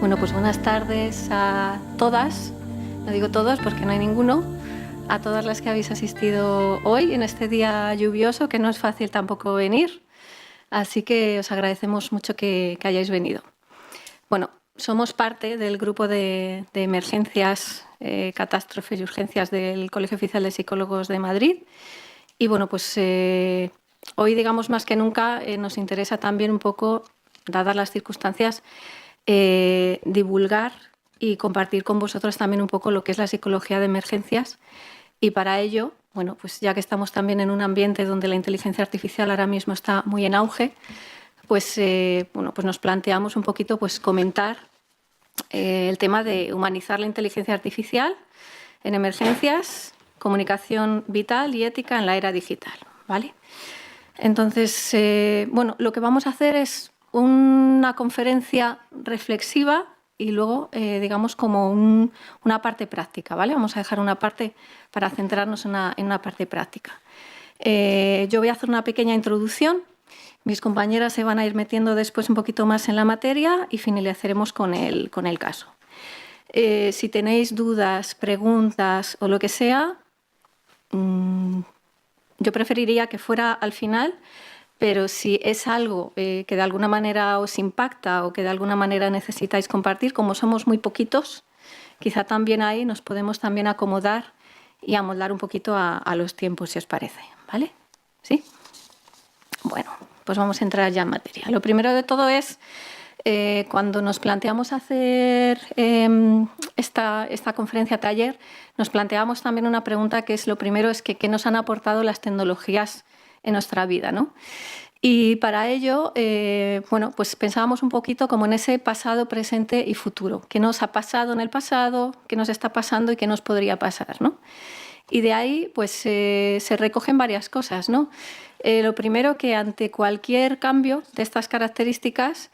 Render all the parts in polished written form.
Bueno, pues buenas tardes a todas, no digo todos porque no hay ninguno, a todas las que habéis asistido hoy en este día lluvioso, que no es fácil tampoco venir, así que os agradecemos mucho que hayáis venido. Bueno, somos parte del grupo de emergencias, catástrofes y urgencias del Colegio Oficial de Psicólogos de Madrid y bueno, pues hoy, digamos, más que nunca nos interesa también un poco, dadas las circunstancias, divulgar y compartir con vosotros también un poco lo que es la psicología de emergencias. Y para ello, bueno, pues ya que estamos también en un ambiente donde la inteligencia artificial ahora mismo está muy en auge, pues, bueno, pues nos planteamos un poquito pues, comentar el tema de humanizar la inteligencia artificial en emergencias, comunicación vital y ética en la era digital, ¿vale? Entonces, bueno, lo que vamos a hacer es una conferencia reflexiva y luego, digamos, como una parte práctica, ¿vale? Vamos a dejar una parte para centrarnos en una parte práctica. Yo voy a hacer una pequeña introducción, mis compañeras se van a ir metiendo después un poquito más en la materia y finalizaremos con el caso. Si tenéis dudas, preguntas o lo que sea, yo preferiría que fuera al final, pero si es algo que de alguna manera os impacta o que de alguna manera necesitáis compartir, como somos muy poquitos, quizá también ahí nos podemos también acomodar y amoldar un poquito a los tiempos, si os parece, ¿vale? ¿Sí? Bueno, pues vamos a entrar ya en materia. Lo primero de todo es, cuando nos planteamos hacer esta conferencia taller, nos planteamos también una pregunta que es, lo primero es que ¿qué nos han aportado las tecnologías en nuestra vida, ¿no? Y para ello, bueno, pues pensábamos un poquito como en ese pasado, presente y futuro. ¿Qué nos ha pasado en el pasado? ¿Qué nos está pasando y qué nos podría pasar, ¿no? Y de ahí pues se recogen varias cosas, ¿no? Lo primero, que ante cualquier cambio de estas características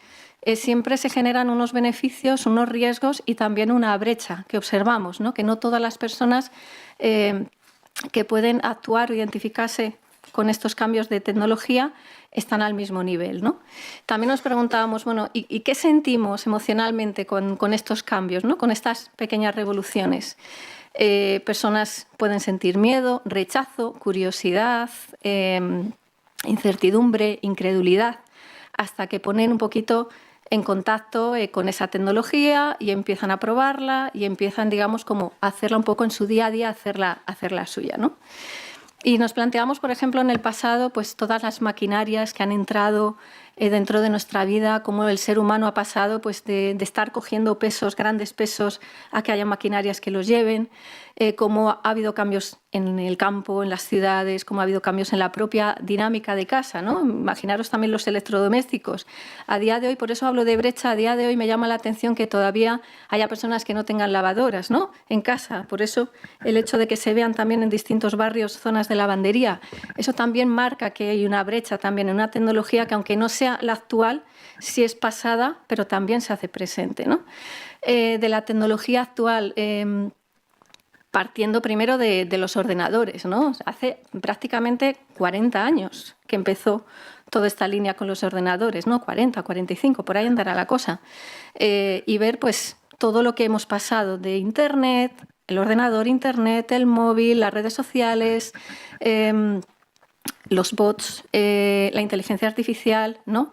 siempre se generan unos beneficios, unos riesgos y también una brecha que observamos, ¿no? Que no todas las personas que pueden actuar o identificarse con estos cambios de tecnología están al mismo nivel, ¿no? También nos preguntábamos, bueno, ¿y qué sentimos emocionalmente con estos cambios, ¿no? Con estas pequeñas revoluciones? Personas pueden sentir miedo, rechazo, curiosidad, incertidumbre, incredulidad, hasta que ponen un poquito en contacto con esa tecnología y empiezan a probarla y empiezan, digamos, como a hacerla un poco en su día a día, hacerla suya, ¿no? Y nos planteamos, por ejemplo, en el pasado, pues todas las maquinarias que han entrado dentro de nuestra vida, cómo el ser humano ha pasado pues, de estar cogiendo pesos, grandes pesos, a que haya maquinarias que los lleven, cómo ha habido cambios en el campo, en las ciudades, cómo ha habido cambios en la propia dinámica de casa, ¿no? Imaginaros también los electrodomésticos. A día de hoy, por eso hablo de brecha, a día de hoy me llama la atención que todavía haya personas que no tengan lavadoras, ¿no? En casa. Por eso el hecho de que se vean también en distintos barrios zonas de lavandería, eso también marca que hay una brecha también en una tecnología que, aunque no sea la actual, sí es pasada, pero también se hace presente, ¿no? De la tecnología actual, partiendo primero de los ordenadores, ¿no? Hace prácticamente 40 años que empezó toda esta línea con los ordenadores, ¿no? 40, 45, por ahí andará la cosa. Y ver pues todo lo que hemos pasado de Internet, el ordenador, Internet, el móvil, las redes sociales, los bots, la inteligencia artificial, ¿no?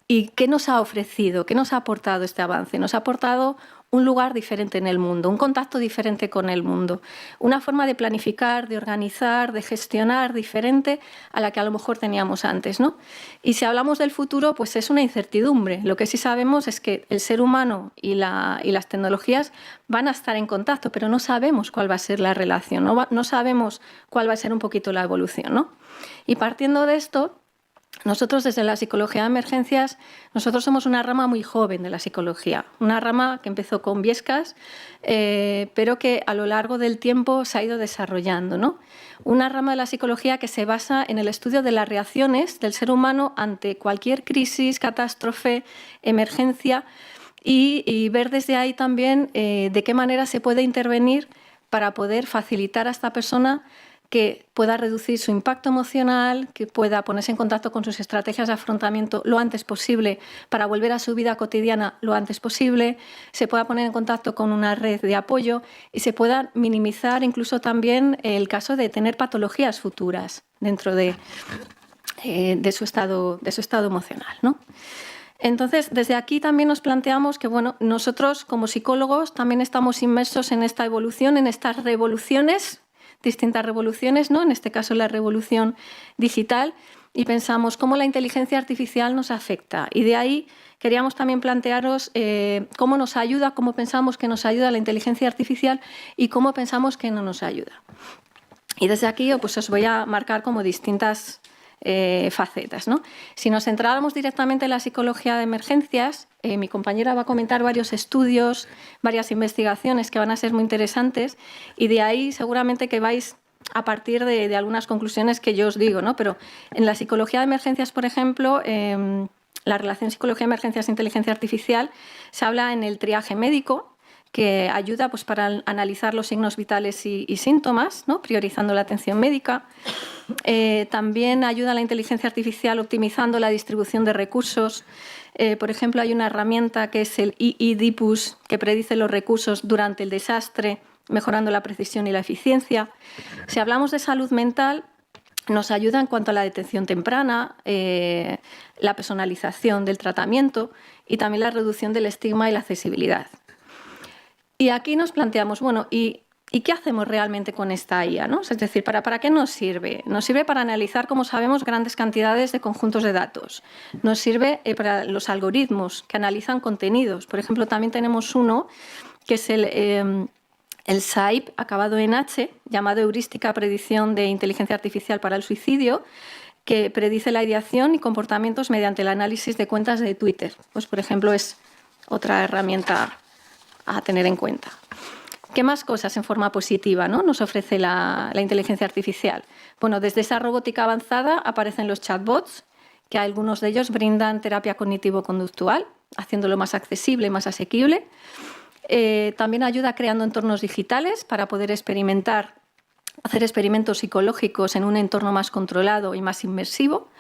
¿Y qué nos ha ofrecido? ¿Qué nos ha aportado este avance? Nos ha aportado un lugar diferente en el mundo, un contacto diferente con el mundo, una forma de planificar, de organizar, de gestionar diferente a la que a lo mejor teníamos antes, ¿no? Y si hablamos del futuro, pues es una incertidumbre. Lo que sí sabemos es que el ser humano y las tecnologías van a estar en contacto, pero no sabemos cuál va a ser la relación, no sabemos cuál va a ser un poquito la evolución, ¿no? Y partiendo de esto, nosotros desde la psicología de emergencias, nosotros somos una rama muy joven de la psicología, una rama que empezó con Biescas, pero que a lo largo del tiempo se ha ido desarrollando, ¿no? Una rama de la psicología que se basa en el estudio de las reacciones del ser humano ante cualquier crisis, catástrofe, emergencia y ver desde ahí también de qué manera se puede intervenir para poder facilitar a esta persona que pueda reducir su impacto emocional, que pueda ponerse en contacto con sus estrategias de afrontamiento lo antes posible para volver a su vida cotidiana lo antes posible, se pueda poner en contacto con una red de apoyo y se pueda minimizar incluso también el caso de tener patologías futuras dentro de su estado emocional, ¿no? Entonces, desde aquí también nos planteamos que bueno, nosotros como psicólogos también estamos inmersos en esta evolución, en estas revoluciones, distintas revoluciones, ¿no? En este caso la revolución digital, y pensamos cómo la inteligencia artificial nos afecta. Y de ahí queríamos también plantearos cómo nos ayuda, cómo pensamos que nos ayuda la inteligencia artificial y cómo pensamos que no nos ayuda. Y desde aquí pues, os voy a marcar como distintas facetas, ¿no? Si nos centráramos directamente en la psicología de emergencias, mi compañera va a comentar varios estudios, varias investigaciones que van a ser muy interesantes y de ahí seguramente que vais a partir de algunas conclusiones que yo os digo, ¿no? Pero en la psicología de emergencias, por ejemplo, la relación psicología de emergencias e inteligencia artificial se habla en el triaje médico, que ayuda pues, para analizar los signos vitales y síntomas, ¿no? Priorizando la atención médica. También ayuda a la inteligencia artificial optimizando la distribución de recursos. Por ejemplo, hay una herramienta que es el IIDIPUS, que predice los recursos durante el desastre, mejorando la precisión y la eficiencia. Si hablamos de salud mental, nos ayuda en cuanto a la detección temprana, la personalización del tratamiento y también la reducción del estigma y la accesibilidad. Y aquí nos planteamos, bueno, ¿y qué hacemos realmente con esta IA, ¿no? Es decir, ¿para qué nos sirve? Nos sirve para analizar, como sabemos, grandes cantidades de conjuntos de datos. Nos sirve para los algoritmos que analizan contenidos. Por ejemplo, también tenemos uno que es el SAIP, acabado en H, llamado Heurística Predicción de Inteligencia Artificial para el Suicidio, que predice la ideación y comportamientos mediante el análisis de cuentas de Twitter. Pues, por ejemplo, es otra herramienta a tener en cuenta. ¿Qué más cosas en forma positiva, ¿no? Nos ofrece la inteligencia artificial? Bueno, desde esa robótica avanzada aparecen los chatbots, que algunos de ellos brindan terapia cognitivo-conductual, haciéndolo más accesible y más asequible. También ayuda creando entornos digitales para poder hacer experimentos psicológicos en un entorno más controlado y más inmersivo.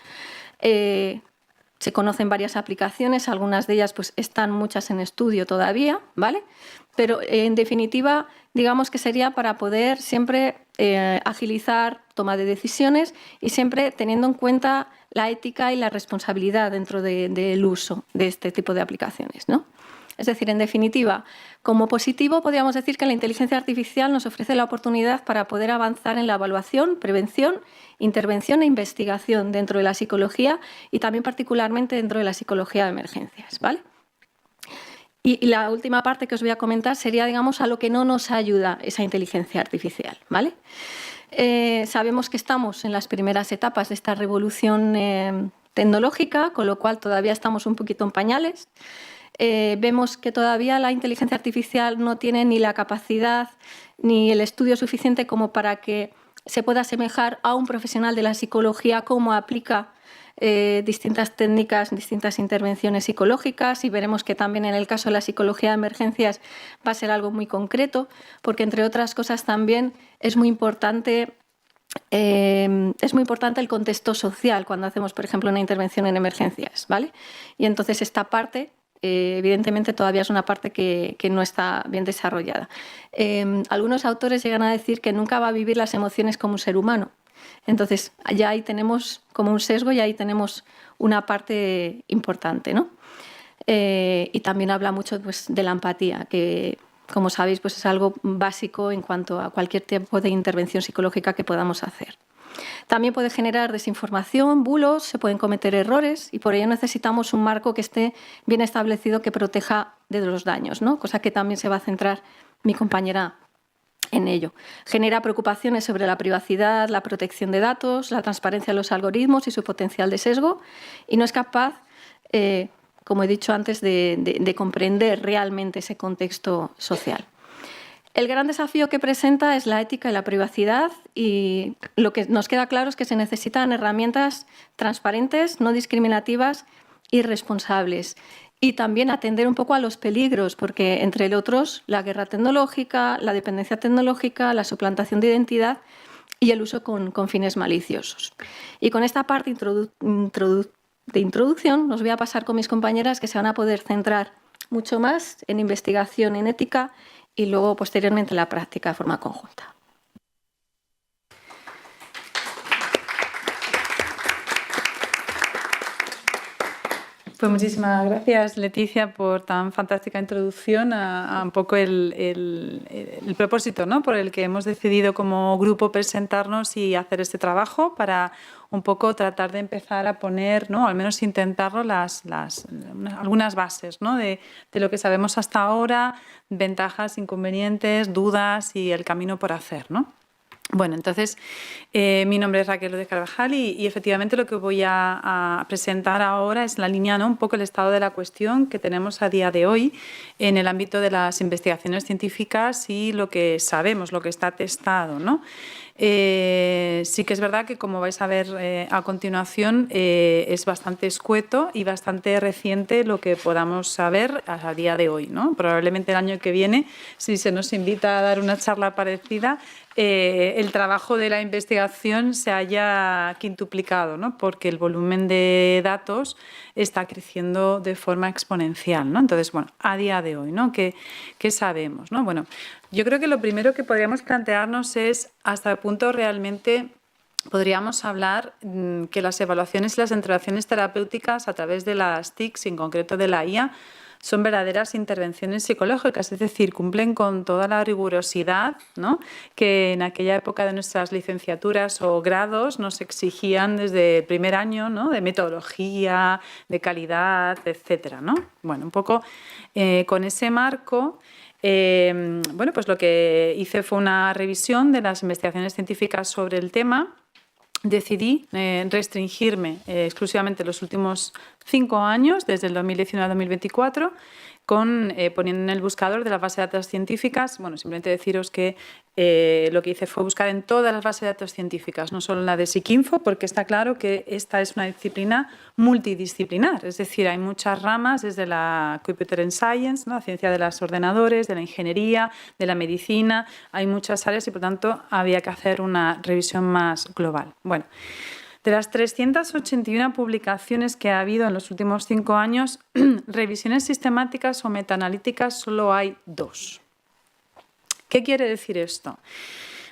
Se conocen varias aplicaciones, algunas de ellas pues, están muchas en estudio todavía, ¿vale? Pero en definitiva, digamos que sería para poder siempre agilizar toma de decisiones y siempre teniendo en cuenta la ética y la responsabilidad dentro del uso de este tipo de aplicaciones, ¿no? Es decir, en definitiva, como positivo podríamos decir que la inteligencia artificial nos ofrece la oportunidad para poder avanzar en la evaluación, prevención, intervención e investigación dentro de la psicología y también particularmente dentro de la psicología de emergencias, ¿vale? Y la última parte que os voy a comentar sería, digamos, a lo que no nos ayuda esa inteligencia artificial, ¿vale? Sabemos que estamos en las primeras etapas de esta revolución tecnológica, con lo cual todavía estamos un poquito en pañales. Vemos que todavía la inteligencia artificial no tiene ni la capacidad ni el estudio suficiente como para que se pueda asemejar a un profesional de la psicología cómo aplica distintas técnicas, distintas intervenciones psicológicas, y veremos que también en el caso de la psicología de emergencias va a ser algo muy concreto, porque entre otras cosas también es muy importante el contexto social cuando hacemos, por ejemplo, una intervención en emergencias, ¿vale? Y entonces esta parte evidentemente todavía es una parte que no está bien desarrollada. Algunos autores llegan a decir que nunca va a vivir las emociones como un ser humano. Entonces, ya ahí tenemos como un sesgo y ahí tenemos una parte importante, ¿no? Y también habla mucho pues, de la empatía, que, como sabéis, pues, es algo básico en cuanto a cualquier tipo de intervención psicológica que podamos hacer. También puede generar desinformación, bulos, se pueden cometer errores y por ello necesitamos un marco que esté bien establecido que proteja de los daños, ¿no? Cosa que también se va a centrar mi compañera en ello. Genera preocupaciones sobre la privacidad, la protección de datos, la transparencia de los algoritmos y su potencial de sesgo y no es capaz, como he dicho antes, de comprender realmente ese contexto social. El gran desafío que presenta es la ética y la privacidad y lo que nos queda claro es que se necesitan herramientas transparentes, no discriminativas y responsables. Y también atender un poco a los peligros, porque entre otros la guerra tecnológica, la dependencia tecnológica, la suplantación de identidad y el uso con fines maliciosos. Y con esta parte de introducción os voy a pasar con mis compañeras, que se van a poder centrar mucho más en investigación en ética y luego posteriormente en la práctica de forma conjunta. Pues muchísimas gracias, Leticia, por tan fantástica introducción a un poco el propósito, ¿no?, por el que hemos decidido como grupo presentarnos y hacer este trabajo, para un poco tratar de empezar a poner, ¿no?, al menos intentarlo, algunas bases, ¿no?, de lo que sabemos hasta ahora, ventajas, inconvenientes, dudas y el camino por hacer, ¿no? Bueno, entonces, mi nombre es Raquel López Carvajal y efectivamente lo que voy a presentar ahora es la línea, ¿no?, un poco el estado de la cuestión que tenemos a día de hoy en el ámbito de las investigaciones científicas y lo que sabemos, lo que está testado, ¿no? Sí que es verdad que, como vais a ver a continuación, es bastante escueto y bastante reciente lo que podamos saber a día de hoy, ¿no? Probablemente el año que viene, si se nos invita a dar una charla parecida, el trabajo de la investigación se haya quintuplicado, ¿no?, porque el volumen de datos está creciendo de forma exponencial, ¿no? Entonces, bueno, a día de hoy, ¿no?, ¿Qué sabemos, ¿no? Bueno, yo creo que lo primero que podríamos plantearnos es hasta el punto realmente podríamos hablar que las evaluaciones y las intervenciones terapéuticas a través de las TICs, en concreto de la IA, son verdaderas intervenciones psicológicas, es decir, cumplen con toda la rigurosidad, ¿no?, que en aquella época de nuestras licenciaturas o grados nos exigían desde el primer año, ¿no?, de metodología, de calidad, etcétera, ¿no? Bueno, un poco con ese marco, bueno, pues lo que hice fue una revisión de las investigaciones científicas sobre el tema. Decidí restringirme exclusivamente los últimos 5 años, desde el 2019 al 2024, poniendo en el buscador de las bases de datos científicas. Bueno, simplemente deciros que lo que hice fue buscar en todas las bases de datos científicas, no solo en la de Psicinfo, porque está claro que esta es una disciplina multidisciplinar, es decir, hay muchas ramas, desde la Computer Science, ¿no?, la ciencia de los ordenadores, de la ingeniería, de la medicina, hay muchas áreas y, por tanto, había que hacer una revisión más global. Bueno, de las 381 publicaciones que ha habido en los últimos 5 años, revisiones sistemáticas o metaanalíticas solo hay 2. ¿Qué quiere decir esto?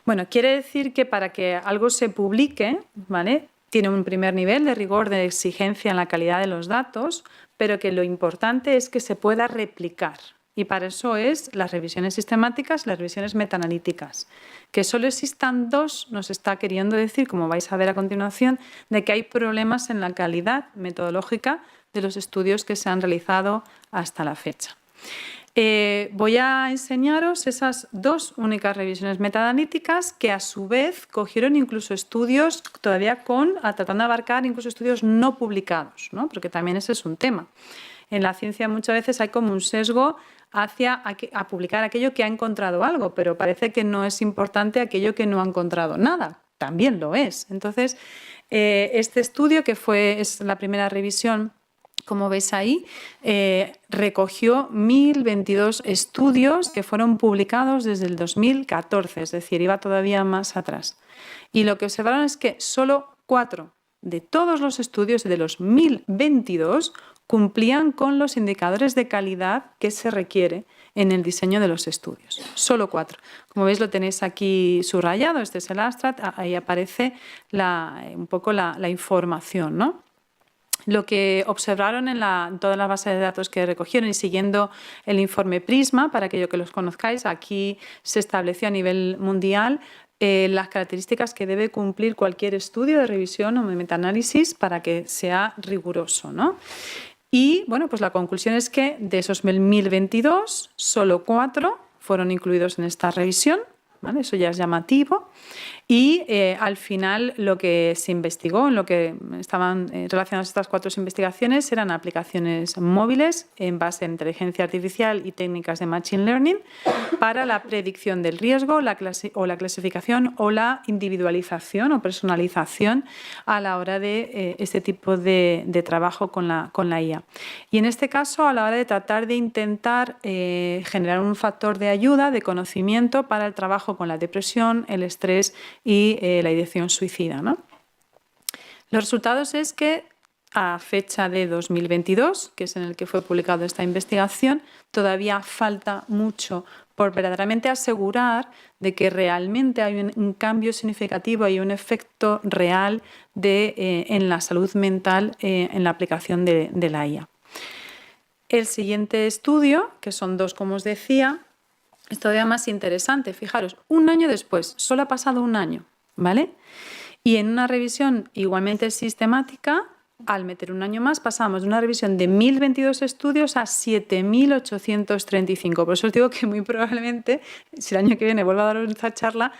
Bueno, quiere decir que para que algo se publique, ¿vale?, tiene un primer nivel de rigor, de exigencia en la calidad de los datos, pero que lo importante es que se pueda replicar. Y para eso es las revisiones sistemáticas, las revisiones metaanalíticas. Que solo existan 2 nos está queriendo decir, como vais a ver a continuación, de que hay problemas en la calidad metodológica de los estudios que se han realizado hasta la fecha. Voy a enseñaros esas 2 únicas revisiones metaanalíticas que, a su vez, cogieron incluso estudios todavía tratando de abarcar incluso estudios no publicados, ¿no?, porque también ese es un tema. En la ciencia muchas veces hay como un sesgo hacia a publicar aquello que ha encontrado algo, pero parece que no es importante aquello que no ha encontrado nada. También lo es. Entonces, este estudio, que es la primera revisión, como veis ahí, recogió 1.022 estudios que fueron publicados desde el 2014, es decir, iba todavía más atrás. Y lo que observaron es que solo 4 de todos los estudios, de los 1.022, cumplían con los indicadores de calidad que se requiere en el diseño de los estudios. Solo 4. Como veis, lo tenéis aquí subrayado. Este es el abstract. Ahí aparece un poco la información, ¿no? Lo que observaron en todas las bases de datos que recogieron y siguiendo el informe PRISMA, para aquellos que los conozcáis, aquí se estableció a nivel mundial las características que debe cumplir cualquier estudio de revisión o de metaanálisis para que sea riguroso, ¿no? Y, bueno, pues la conclusión es que de esos 1.022, solo 4 fueron incluidos en esta revisión, ¿vale? Eso ya es llamativo. Y al final lo que se investigó, en lo que estaban relacionadas estas 4 investigaciones, eran aplicaciones móviles en base a inteligencia artificial y técnicas de Machine Learning para la predicción del riesgo, la clasificación o la individualización o personalización a la hora de este tipo de trabajo con la IA. Y en este caso, a la hora de tratar de intentar generar un factor de ayuda, de conocimiento para el trabajo con la depresión, el estrés y la ideación suicida, ¿no? Los resultados es que a fecha de 2022, que es en el que fue publicada esta investigación, todavía falta mucho por verdaderamente asegurar de que realmente hay un cambio significativo y un efecto real en la salud mental en la aplicación de la IA. El siguiente estudio, que son dos, como os decía, es todavía más interesante. Fijaros, un año después, solo ha pasado un año, ¿vale? Y en una revisión igualmente sistemática, al meter un año más, pasamos de una revisión de 1.022 estudios a 7.835. Por eso os digo que muy probablemente, si el año que viene vuelvo a dar esta charla,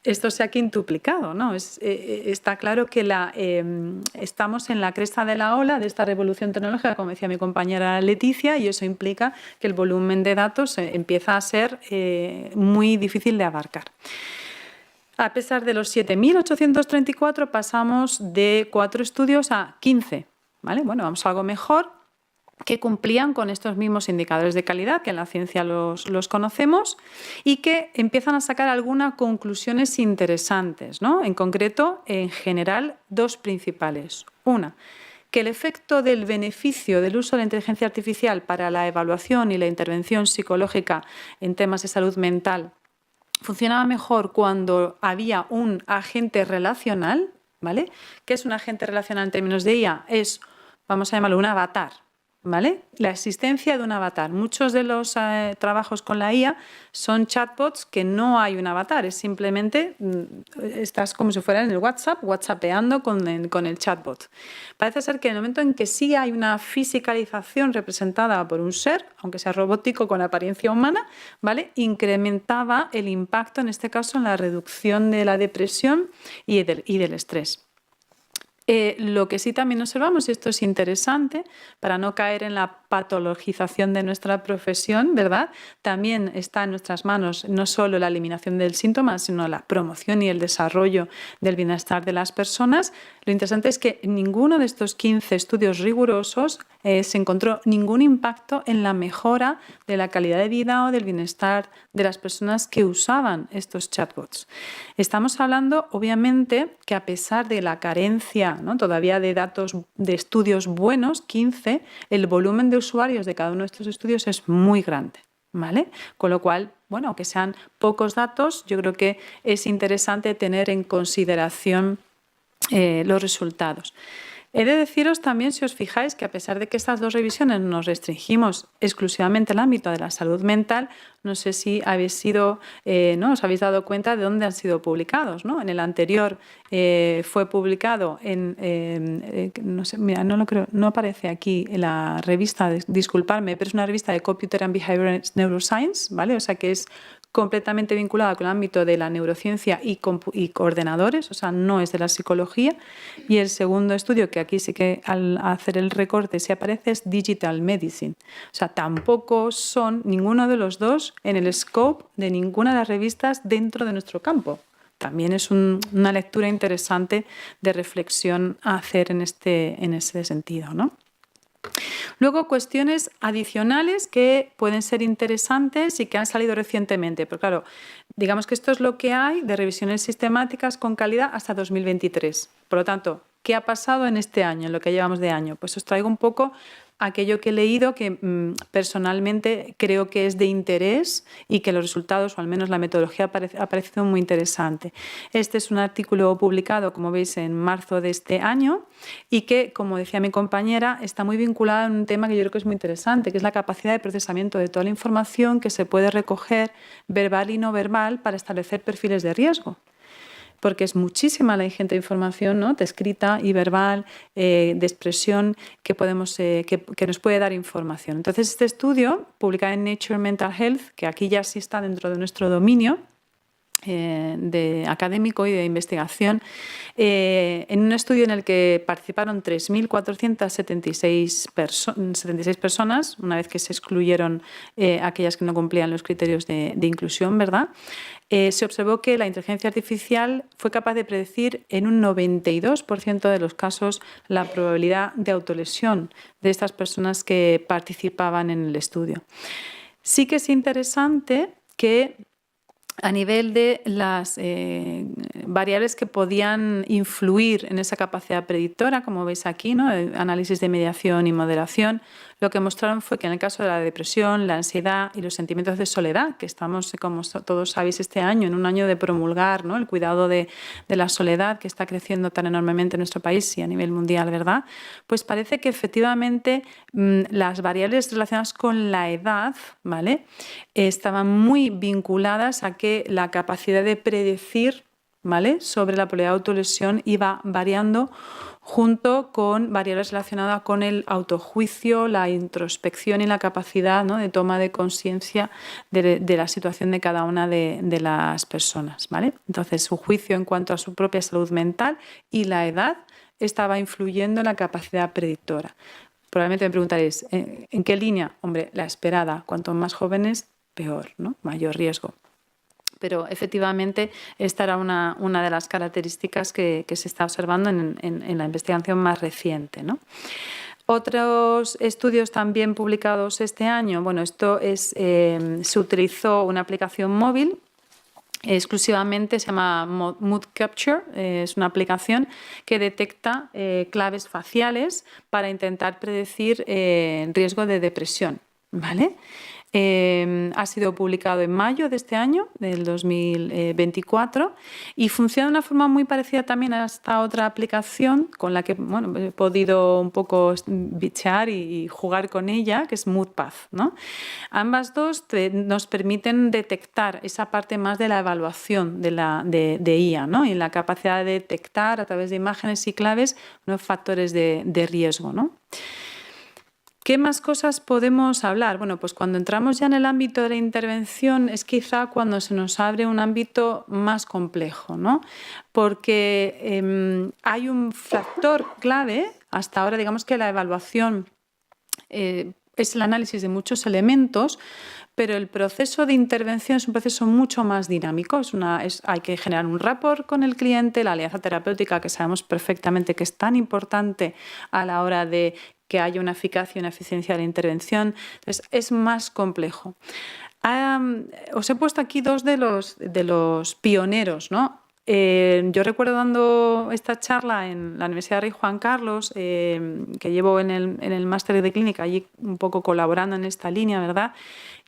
esto se ha quintuplicado, ¿no? Está claro que estamos en la cresta de la ola de esta revolución tecnológica, como decía mi compañera Leticia, y eso implica que el volumen de datos empieza a ser muy difícil de abarcar. A pesar de los 7.834 pasamos de 4 estudios a 15, ¿vale? Bueno, vamos a algo mejor, que cumplían con estos mismos indicadores de calidad, que en la ciencia los conocemos, y que empiezan a sacar algunas conclusiones interesantes, ¿no? En concreto, en general, dos principales. Una, que el efecto del beneficio del uso de la inteligencia artificial para la evaluación y la intervención psicológica en temas de salud mental funcionaba mejor cuando había un agente relacional, ¿vale? ¿Qué es un agente relacional en términos de IA? Es, vamos a llamarlo, un avatar, ¿vale? La existencia de un avatar. Muchos de los trabajos con la IA son chatbots que no hay un avatar, es simplemente estás como si fuera en el WhatsApp, whatsappeando con el chatbot. Parece ser que en el momento en que sí hay una fisicalización representada por un ser, aunque sea robótico con apariencia humana, ¿vale? Incrementaba el impacto, en este caso, en la reducción de la depresión y del estrés. Lo que sí también observamos, y esto es interesante, para no caer en la patologización de nuestra profesión, ¿verdad? También está en nuestras manos no solo la eliminación del síntoma, sino la promoción y el desarrollo del bienestar de las personas. Lo interesante es que en ninguno de estos 15 estudios rigurosos se encontró ningún impacto en la mejora de la calidad de vida o del bienestar de las personas que usaban estos chatbots. Estamos hablando, obviamente, que a pesar de la carencia, ¿no?, todavía de datos de estudios buenos, 15, el volumen de usuarios de cada uno de estos estudios es muy grande, ¿vale? Con lo cual, bueno, aunque sean pocos datos, yo creo que es interesante tener en consideración los resultados. He de deciros también, si os fijáis, que a pesar de que estas dos revisiones nos restringimos exclusivamente al ámbito de la salud mental, no sé si os habéis dado cuenta de dónde han sido publicados, ¿no? En el anterior fue publicado no sé, mira, no lo creo, no aparece aquí en la revista, disculparme, pero es una revista de Computer and Behavioral Neuroscience, ¿vale? O sea que es completamente vinculada con el ámbito de la neurociencia y ordenadores, o sea, no es de la psicología. Y el segundo estudio, que aquí sí que al hacer el recorte se aparece, es Digital Medicine. O sea, tampoco son ninguno de los dos en el scope de ninguna de las revistas dentro de nuestro campo. También es una lectura interesante de reflexión a hacer en ese sentido, ¿no? Luego, cuestiones adicionales que pueden ser interesantes y que han salido recientemente. Pero claro, digamos que esto es lo que hay de revisiones sistemáticas con calidad hasta 2023. Por lo tanto, ¿qué ha pasado en este año, en lo que llevamos de año? Pues os traigo un poco aquello que he leído que personalmente creo que es de interés y que los resultados, o al menos la metodología, ha parecido muy interesante. Este es un artículo publicado, como veis, en marzo de este año y que, como decía mi compañera, está muy vinculado a un tema que yo creo que es muy interesante, que es la capacidad de procesamiento de toda la información que se puede recoger verbal y no verbal para establecer perfiles de riesgo. Porque es muchísima la ingente información, ¿no?, de escrita y verbal, de expresión, que nos puede dar información. Entonces, este estudio, publicado en Nature Mental Health, que aquí ya sí está dentro de nuestro dominio de académico y de investigación, en un estudio en el que participaron 3.476 personas, una vez que se excluyeron aquellas que no cumplían los criterios de inclusión, ¿verdad? Se observó que la inteligencia artificial fue capaz de predecir en un 92% de los casos la probabilidad de autolesión de estas personas que participaban en el estudio. Sí que es interesante que a nivel de las variables que podían influir en esa capacidad predictora, como veis aquí, ¿no? El análisis de mediación y moderación, lo que mostraron fue que en el caso de la depresión, la ansiedad y los sentimientos de soledad, que estamos, como todos sabéis, este año, en un año de promulgar, ¿no?, el cuidado de la soledad, que está creciendo tan enormemente en nuestro país y a nivel mundial, ¿verdad? Pues parece que efectivamente las variables relacionadas con la edad, ¿vale?, estaban muy vinculadas a que la capacidad de predecir, ¿vale?, sobre la probabilidad de autolesión iba variando junto con variables relacionadas con el autojuicio, la introspección y la capacidad, ¿no?, de toma de conciencia de la situación de cada una de las personas, ¿vale? Entonces, su juicio en cuanto a su propia salud mental y la edad estaba influyendo en la capacidad predictora. Probablemente me preguntaréis, ¿en qué línea? Hombre, la esperada. Cuanto más jóvenes, peor, ¿no? Mayor riesgo. Pero efectivamente esta era una de las características que se está observando en la investigación más reciente, ¿no? Otros estudios también publicados este año, bueno, esto es, se utilizó una aplicación móvil exclusivamente, se llama Mood Capture, es una aplicación que detecta claves faciales para intentar predecir riesgo de depresión, ¿vale? Ha sido publicado en mayo de este año, del 2024, y funciona de una forma muy parecida también a esta otra aplicación con la que, bueno, he podido un poco bichear y jugar con ella, que es MoodPath, ¿no? Ambas dos nos permiten detectar esa parte más de la evaluación de IA, ¿no?, y la capacidad de detectar a través de imágenes y claves unos factores de riesgo, ¿no? ¿Qué más cosas podemos hablar? Bueno, pues cuando entramos ya en el ámbito de la intervención es quizá cuando se nos abre un ámbito más complejo, ¿no? Porque hay un factor clave, hasta ahora digamos que la evaluación es el análisis de muchos elementos, pero el proceso de intervención es un proceso mucho más dinámico. Hay que generar un rapport con el cliente, la alianza terapéutica, que sabemos perfectamente que es tan importante a la hora de que haya una eficacia y una eficiencia de la intervención. Entonces, es más complejo. Os he puesto aquí dos de los pioneros, ¿no? Yo recuerdo dando esta charla en la Universidad Rey Juan Carlos, que llevo en el máster de clínica, allí un poco colaborando en esta línea, ¿verdad?,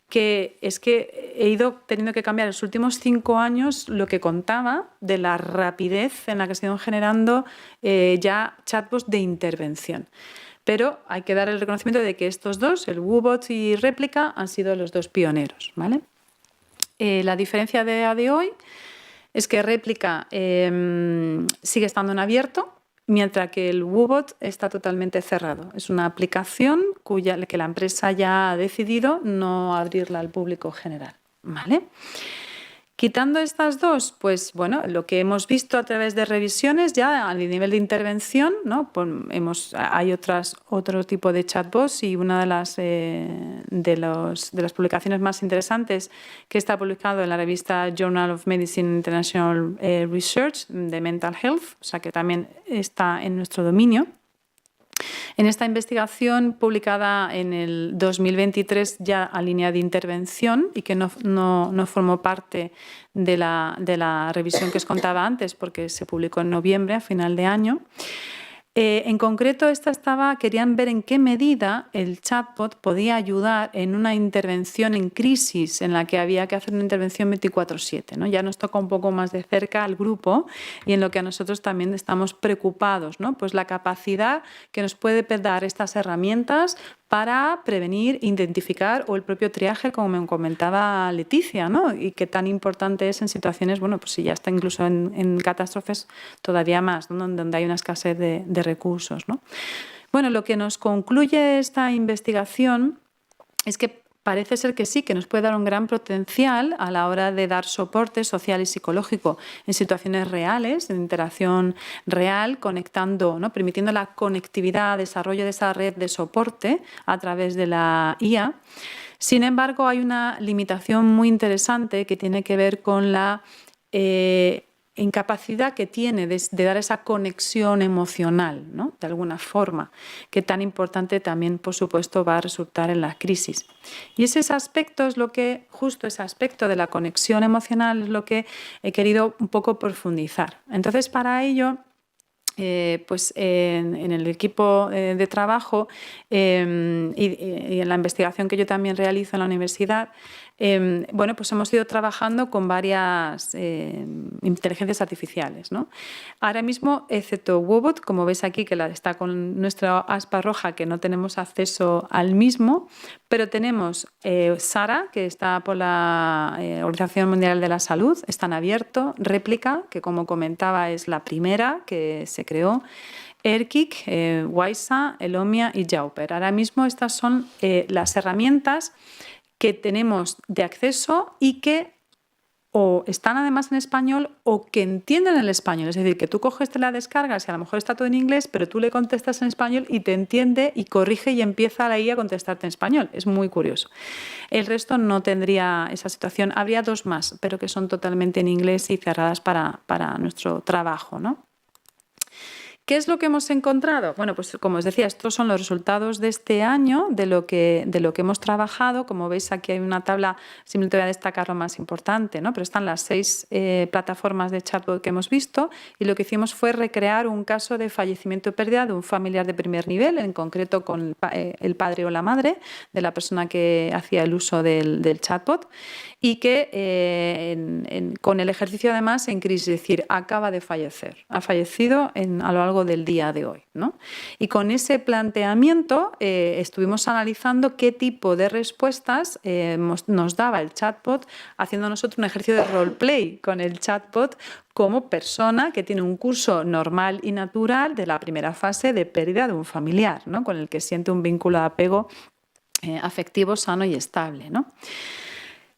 que es que he ido teniendo que cambiar en los últimos 5 años lo que contaba de la rapidez en la que se iban generando ya chatbots de intervención. Pero hay que dar el reconocimiento de que estos dos, el WooBot y Réplica, han sido los dos pioneros, ¿vale? La diferencia de hoy es que Réplica sigue estando en abierto, mientras que el WooBot está totalmente cerrado. Es una aplicación que la empresa ya ha decidido no abrirla al público general, ¿vale? Quitando estas dos, pues bueno, lo que hemos visto a través de revisiones ya a nivel de intervención, ¿no? Pues hay otro tipo de chatbots, y una de las publicaciones más interesantes que está publicado en la revista Journal of Medicine International Research de Mental Health, o sea que también está en nuestro dominio. En esta investigación publicada en el 2023 ya a línea de intervención y que no formó parte de la revisión que os contaba antes porque se publicó en noviembre, a final de año. En concreto, querían ver en qué medida el chatbot podía ayudar en una intervención en crisis en la que había que hacer una intervención 24/7, ¿no? Ya nos toca un poco más de cerca al grupo y en lo que a nosotros también estamos preocupados, ¿no? Pues la capacidad que nos puede dar estas herramientas para prevenir, identificar o el propio triaje, como me comentaba Leticia, ¿no? Y qué tan importante es en situaciones, bueno, pues si ya está incluso en catástrofes todavía más, ¿no?, donde hay una escasez de recursos, ¿no? Bueno, lo que nos concluye esta investigación es que parece ser que sí, que nos puede dar un gran potencial a la hora de dar soporte social y psicológico en situaciones reales, en interacción real, conectando, ¿no?, permitiendo la conectividad, desarrollo de esa red de soporte a través de la IA. Sin embargo, hay una limitación muy interesante que tiene que ver con la incapacidad que tiene de dar esa conexión emocional, ¿no? De alguna forma, que tan importante también, por supuesto, va a resultar en la crisis. Y ese aspecto es lo que, justo ese aspecto de la conexión emocional es lo que he querido un poco profundizar. Entonces, para ello, pues en el equipo de trabajo y en la investigación que yo también realizo en la universidad, bueno, pues hemos ido trabajando con varias inteligencias artificiales, ¿no? Ahora mismo, excepto Woobot, como veis aquí, que está con nuestra aspa roja, que no tenemos acceso al mismo, pero tenemos Sara, que está por la Organización Mundial de la Salud, está en abierto, Réplica, que como comentaba es la primera que se creó, Erkik, Waisa, Elomia y Jauper. Ahora mismo estas son las herramientas que tenemos de acceso y que o están además en español o que entienden el español. Es decir, que tú coges, te la descargas y a lo mejor está todo en inglés, pero tú le contestas en español y te entiende y corrige y empieza la IA a contestarte en español. Es muy curioso. El resto no tendría esa situación. Habría dos más, pero que son totalmente en inglés y cerradas para nuestro trabajo, ¿no? ¿Qué es lo que hemos encontrado? Bueno, pues como os decía, estos son los resultados de este año, de lo que hemos trabajado. Como veis, aquí hay una tabla, simplemente voy a destacar lo más importante, ¿no? Pero están las 6 plataformas de chatbot que hemos visto y lo que hicimos fue recrear un caso de fallecimiento o pérdida de un familiar de primer nivel, en concreto con el padre o la madre de la persona que hacía el uso del chatbot y que con el ejercicio además en crisis, es decir, acaba de fallecer, ha fallecido a lo largo del día de hoy, ¿no? Y con ese planteamiento estuvimos analizando qué tipo de respuestas nos daba el chatbot, haciendo nosotros un ejercicio de roleplay con el chatbot como persona que tiene un curso normal y natural de la primera fase de pérdida de un familiar, ¿no? Con el que siente un vínculo de apego afectivo sano y estable, ¿no?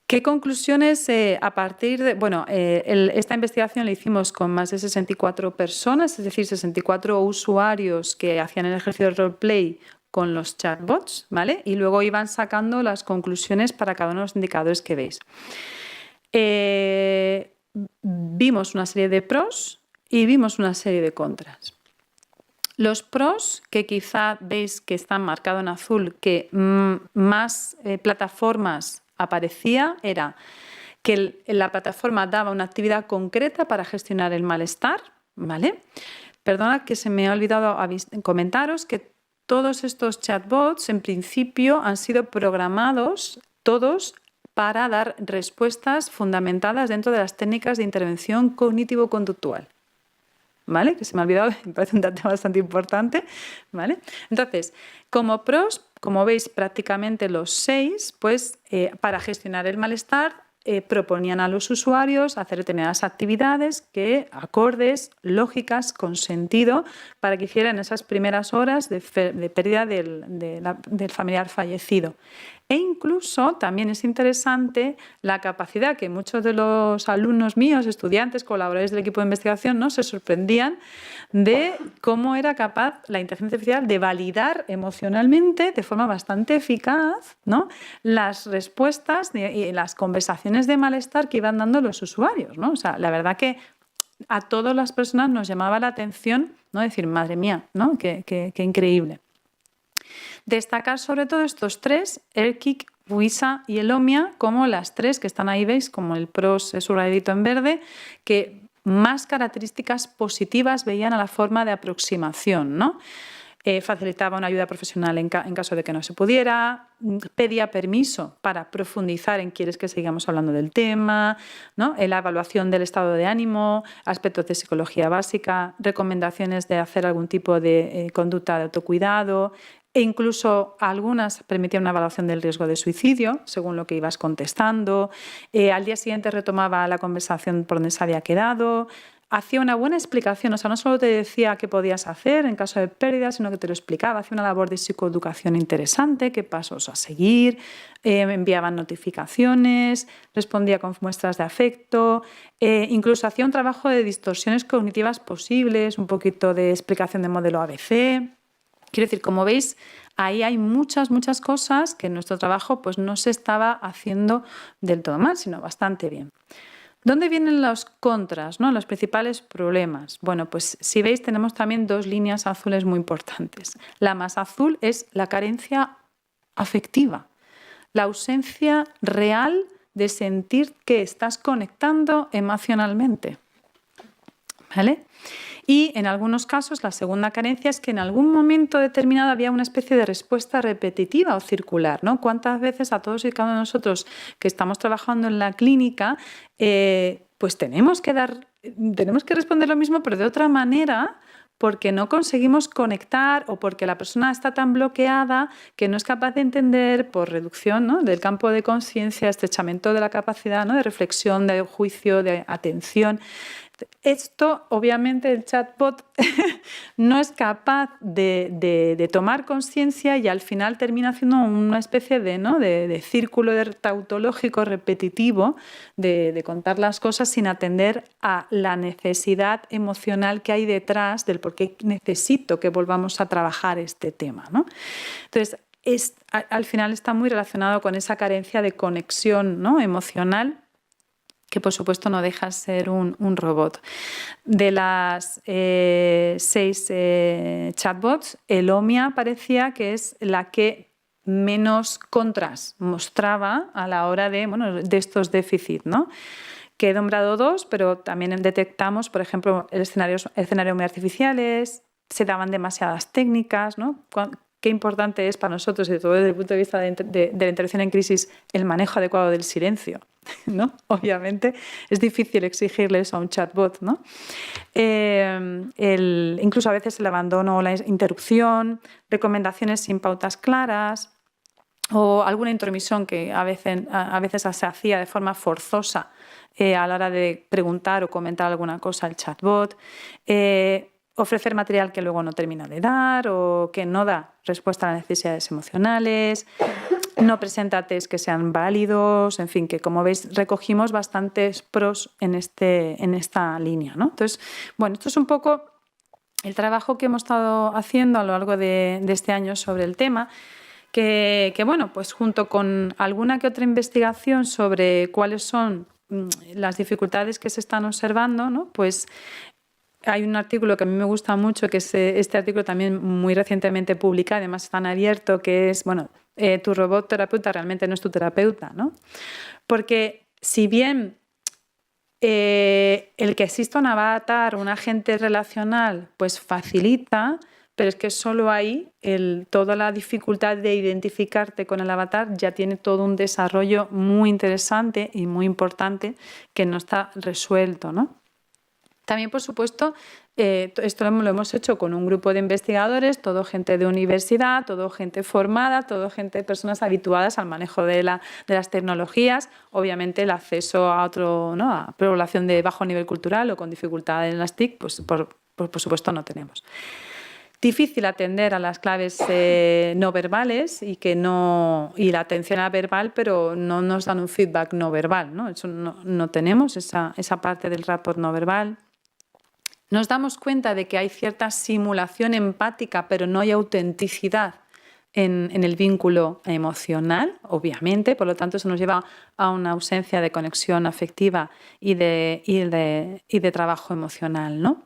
¿Qué conclusiones a partir de...? Bueno, esta investigación la hicimos con más de 64 personas, es decir, 64 usuarios que hacían el ejercicio de roleplay con los chatbots, ¿vale? Y luego iban sacando las conclusiones para cada uno de los indicadores que veis. Vimos una serie de pros y vimos una serie de contras. Los pros, que quizá veis que están marcados en azul, que más plataformas aparecía, era que la plataforma daba una actividad concreta para gestionar el malestar, ¿vale? Perdona que se me ha olvidado comentaros que todos estos chatbots en principio han sido programados todos para dar respuestas fundamentadas dentro de las técnicas de intervención cognitivo-conductual. ¿Vale? Que se me ha olvidado, me parece un dato bastante importante, ¿vale? Entonces, como pros, como veis, prácticamente los 6, pues para gestionar el malestar proponían a los usuarios hacer determinadas actividades que acordes, lógicas, con sentido, para que hicieran esas primeras horas de pérdida del familiar fallecido. E incluso también es interesante la capacidad que muchos de los alumnos míos, estudiantes, colaboradores del equipo de investigación, ¿no? Se sorprendían de cómo era capaz la inteligencia artificial de validar emocionalmente de forma bastante eficaz, ¿no? Las respuestas y las conversaciones de malestar que iban dando los usuarios, ¿no? O sea, la verdad que a todas las personas nos llamaba la atención, ¿no? Decir, madre mía, ¿no? Qué increíble. Destacar sobre todo estos 3, Erkik, Waisa y Elomia, como las 3 que están ahí, veis, como el pros subrayadito en verde, que más características positivas veían a la forma de aproximación, ¿no? Facilitaba una ayuda profesional en caso de que no se pudiera, pedía permiso para profundizar en quieres que sigamos hablando del tema, ¿no? La evaluación del estado de ánimo, aspectos de psicología básica, recomendaciones de hacer algún tipo de conducta de autocuidado e incluso algunas permitían una evaluación del riesgo de suicidio, según lo que ibas contestando. Al día siguiente retomaba la conversación por donde se había quedado. Hacía una buena explicación, o sea, no solo te decía qué podías hacer en caso de pérdida, sino que te lo explicaba, hacía una labor de psicoeducación interesante, qué pasos a seguir, enviaban notificaciones, respondía con muestras de afecto, incluso hacía un trabajo de distorsiones cognitivas posibles, un poquito de explicación de modelo ABC. Quiero decir, como veis, ahí hay muchas cosas que en nuestro trabajo pues, no se estaba haciendo del todo mal, sino bastante bien. ¿Dónde vienen los contras, ¿no? Los principales problemas? Bueno, pues si veis tenemos también 2 líneas azules muy importantes. La más azul es la carencia afectiva, la ausencia real de sentir que estás conectando emocionalmente, ¿vale? Y en algunos casos la segunda carencia es que en algún momento determinado había una especie de respuesta repetitiva o circular, ¿no? ¿Cuántas veces a todos y cada uno de nosotros que estamos trabajando en la clínica pues tenemos que responder lo mismo pero de otra manera porque no conseguimos conectar o porque la persona está tan bloqueada que no es capaz de entender por reducción, ¿no?, del campo de conciencia, estrechamiento de la capacidad, ¿no?, de reflexión, de juicio, de atención. Esto, obviamente, el chatbot no es capaz de tomar conciencia y al final termina haciendo una especie de círculo tautológico repetitivo de contar las cosas sin atender a la necesidad emocional que hay detrás del por qué necesito que volvamos a trabajar este tema, ¿no? Entonces, al final está muy relacionado con esa carencia de conexión, ¿no?, emocional, que por supuesto no deja de ser un robot. De las 6 chatbots, el Omia parecía que es la que menos contras mostraba a la hora de estos déficits, ¿no? Que he nombrado 2, pero también detectamos, por ejemplo, el escenario muy artificiales, se daban demasiadas técnicas, ¿no? Qué importante es para nosotros, y sobre todo desde el punto de vista de la intervención en crisis, el manejo adecuado del silencio, ¿no? Obviamente es difícil exigirle eso a un chatbot, ¿no? Incluso a veces el abandono o la interrupción, recomendaciones sin pautas claras o alguna intromisión que a veces se hacía de forma forzosa a la hora de preguntar o comentar alguna cosa al chatbot. Ofrecer material que luego no termina de dar o que no da respuesta a las necesidades emocionales, no presenta test que sean válidos, en fin, que como veis recogimos bastantes pros en esta línea, ¿no? Entonces, bueno, esto es un poco el trabajo que hemos estado haciendo a lo largo de este año sobre el tema, que bueno, pues junto con alguna que otra investigación sobre cuáles son las dificultades que se están observando, ¿no?, pues hay un artículo que a mí me gusta mucho, que es este artículo también muy recientemente publicado, además está en abierto, que es, tu robot terapeuta realmente no es tu terapeuta, ¿no? Porque si bien el que exista un avatar, un agente relacional, pues facilita, pero es que solo ahí toda la dificultad de identificarte con el avatar ya tiene todo un desarrollo muy interesante y muy importante que no está resuelto, ¿no? También, por supuesto, esto lo hemos hecho con un grupo de investigadores, todo gente de universidad, todo gente formada, personas habituadas al manejo de las tecnologías. Obviamente el acceso a a población de bajo nivel cultural o con dificultades en las TIC, pues por supuesto no tenemos. Difícil atender a las claves no verbales y la atención a verbal, pero no nos dan un feedback no verbal, ¿no? Eso no tenemos esa parte del rapport no verbal. Nos damos cuenta de que hay cierta simulación empática, pero no hay autenticidad en el vínculo emocional, obviamente. Por lo tanto, eso nos lleva a una ausencia de conexión afectiva y de trabajo emocional, ¿no?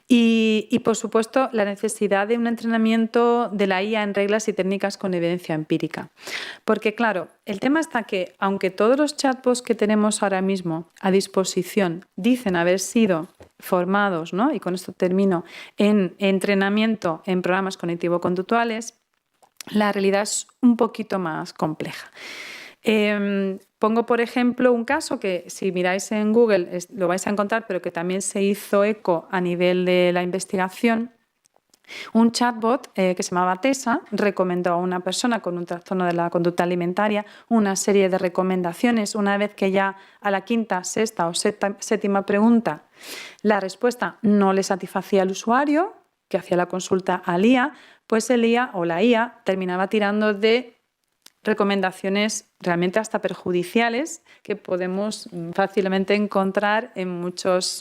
Y, por supuesto, la necesidad de un entrenamiento de la IA en reglas y técnicas con evidencia empírica. Porque, claro, el tema está que, aunque todos los chatbots que tenemos ahora mismo a disposición dicen haber sido formados, ¿no?, y con esto termino, en entrenamiento en programas cognitivo-conductuales, la realidad es un poquito más compleja. Pongo, por ejemplo, un caso que si miráis en Google lo vais a encontrar, pero que también se hizo eco a nivel de la investigación. Un chatbot que se llamaba Tessa recomendó a una persona con un trastorno de la conducta alimentaria una serie de recomendaciones. Una vez que ya a la quinta, sexta o séptima pregunta la respuesta no le satisfacía al usuario que hacía la consulta al IA, pues el IA o la IA terminaba tirando de recomendaciones realmente hasta perjudiciales que podemos fácilmente encontrar en muchos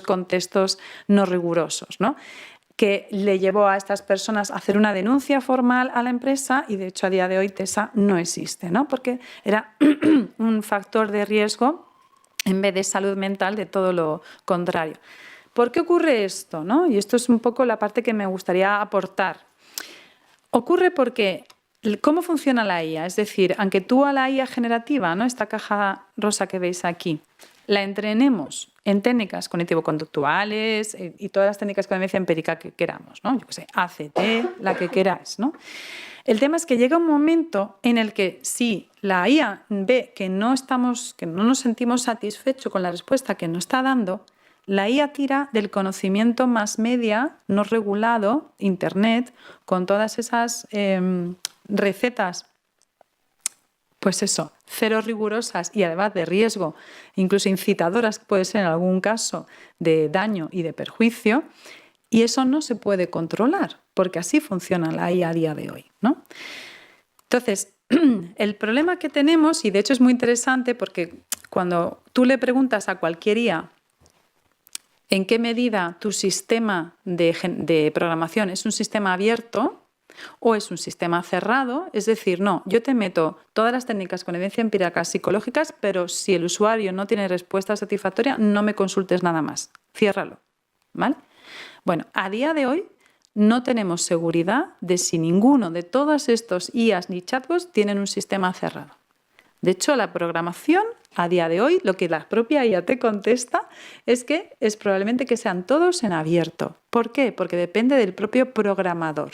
contextos no rigurosos, ¿no?, que le llevó a estas personas a hacer una denuncia formal a la empresa y, de hecho, a día de hoy Tessa no existe, ¿no?, porque era un factor de riesgo en vez de salud mental, de todo lo contrario. ¿Por qué ocurre esto, no? Y esto es un poco la parte que me gustaría aportar. Ocurre porque ¿cómo funciona la IA? Es decir, aunque tú a la IA generativa, ¿no?, esta caja rosa que veis aquí, la entrenemos en técnicas cognitivo-conductuales y todas las técnicas de convivencia empírica que queramos, ¿no? Yo qué sé, ACT, la que queráis, ¿no? El tema es que llega un momento en el que si la IA ve que no nos sentimos satisfechos con la respuesta que nos está dando, la IA tira del conocimiento más media, no regulado, Internet, con todas esas recetas, pues eso, cero rigurosas y además de riesgo, incluso incitadoras, puede ser en algún caso de daño y de perjuicio, y eso no se puede controlar, porque así funciona la IA a día de hoy, ¿no? Entonces, el problema que tenemos, y de hecho es muy interesante porque cuando tú le preguntas a cualquier IA en qué medida tu sistema de programación es un sistema abierto o es un sistema cerrado, es decir, no, yo te meto todas las técnicas con evidencia empírica psicológicas, pero si el usuario no tiene respuesta satisfactoria, no me consultes nada más, ciérralo, ¿vale? Bueno, a día de hoy no tenemos seguridad de si ninguno de todos estos IAs ni chatbots tienen un sistema cerrado. De hecho, la programación, a día de hoy, lo que la propia IA te contesta es que es probablemente que sean todos en abierto. ¿Por qué? Porque depende del propio programador.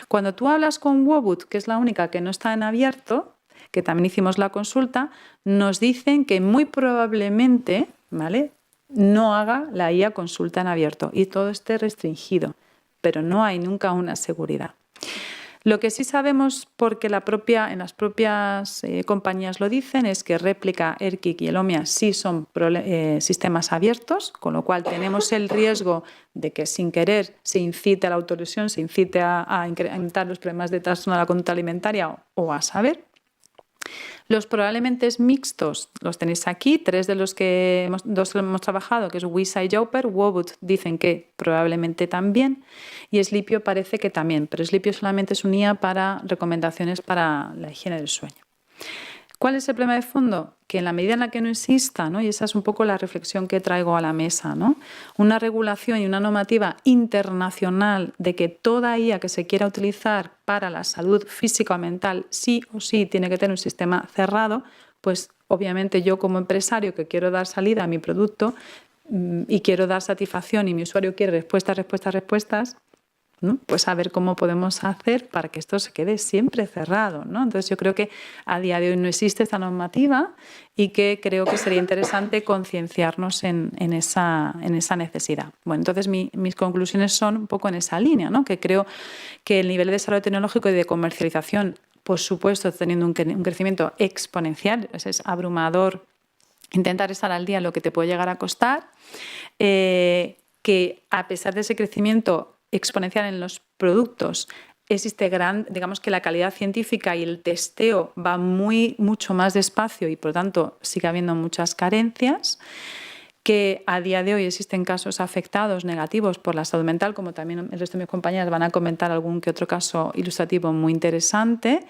Cuando tú hablas con Wobut, que es la única que no está en abierto, que también hicimos la consulta, nos dicen que muy probablemente, ¿vale?, no haga la IA consulta en abierto y todo esté restringido, pero no hay nunca una seguridad. Lo que sí sabemos, porque en las propias compañías lo dicen, es que Réplica, ERKIC y Elomia sí son sistemas abiertos, con lo cual tenemos el riesgo de que sin querer se incite a la autolesión, se incite a incrementar los problemas de trastorno de la conducta alimentaria o a saber. Los probablemente mixtos los tenéis aquí, dos de los que hemos trabajado, que es Wisa y Jauper. Wobut dicen que probablemente también, y Sleepio parece que también, pero Sleepio solamente es un IA para recomendaciones para la higiene del sueño. ¿Cuál es el problema de fondo? Que en la medida en la que no exista, ¿no?, y esa es un poco la reflexión que traigo a la mesa, ¿no?, una regulación y una normativa internacional de que toda IA que se quiera utilizar para la salud física o mental sí o sí tiene que tener un sistema cerrado, pues obviamente yo como empresario que quiero dar salida a mi producto y quiero dar satisfacción y mi usuario quiere respuestas, ¿no?, pues a ver cómo podemos hacer para que esto se quede siempre cerrado, ¿no? Entonces yo creo que a día de hoy no existe esta normativa y que creo que sería interesante concienciarnos en esa necesidad. Bueno, entonces mis conclusiones son un poco en esa línea, ¿no?, que creo que el nivel de desarrollo tecnológico y de comercialización, por supuesto, teniendo un crecimiento exponencial, es abrumador intentar estar al día en lo que te puede llegar a costar, que a pesar de ese crecimiento exponencial en los productos, existe digamos que la calidad científica y el testeo va mucho más despacio y por lo tanto sigue habiendo muchas carencias, que a día de hoy existen casos afectados negativos por la salud mental, como también el resto de mis compañeras van a comentar algún que otro caso ilustrativo muy interesante,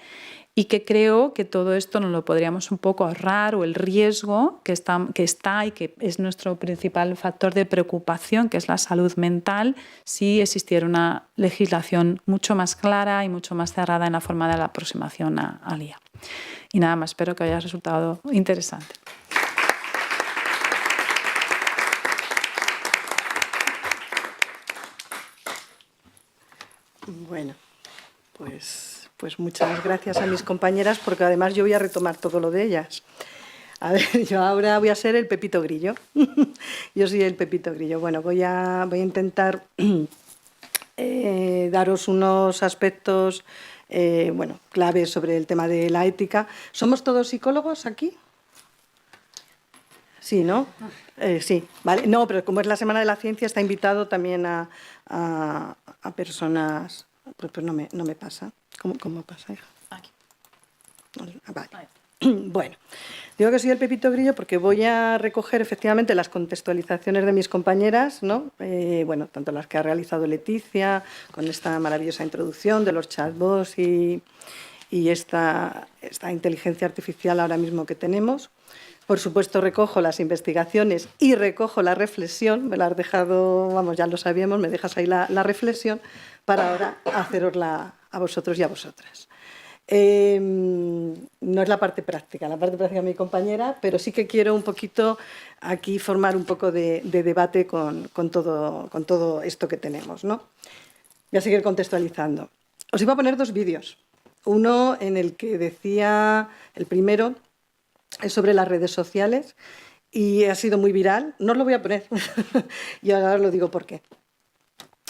y que creo que todo esto nos lo podríamos un poco ahorrar, o el riesgo que está y que es nuestro principal factor de preocupación, que es la salud mental, si existiera una legislación mucho más clara y mucho más cerrada en la forma de la aproximación al IA. Y nada más, espero que haya resultado interesante. Bueno, pues muchas gracias a mis compañeras, porque además yo voy a retomar todo lo de ellas. A ver, yo ahora voy a ser el Pepito Grillo. Yo soy el Pepito Grillo. Bueno, voy a intentar daros unos aspectos claves sobre el tema de la ética. ¿Somos todos psicólogos aquí? Sí, ¿no? Sí, vale. No, pero como es la Semana de la Ciencia, está invitado también a personas. Pues no me pasa. ¿Cómo pasa, hija? Aquí. Vale. Bueno, digo que soy el Pepito Grillo porque voy a recoger efectivamente las contextualizaciones de mis compañeras, ¿no? Tanto las que ha realizado Leticia, con esta maravillosa introducción de los chatbots y esta inteligencia artificial ahora mismo que tenemos, Por supuesto, recojo las investigaciones y recojo la reflexión. Me la has dejado, vamos, ya lo sabíamos, me dejas ahí la reflexión para ahora hacerosla a vosotros y a vosotras. No es la parte práctica de mi compañera, pero sí que quiero un poquito aquí formar un poco de debate con todo esto que tenemos, ¿no? Voy a seguir contextualizando. Os iba a poner 2 vídeos. Uno en el que decía, el primero es sobre las redes sociales y ha sido muy viral. No os lo voy a poner y ahora os lo digo por qué.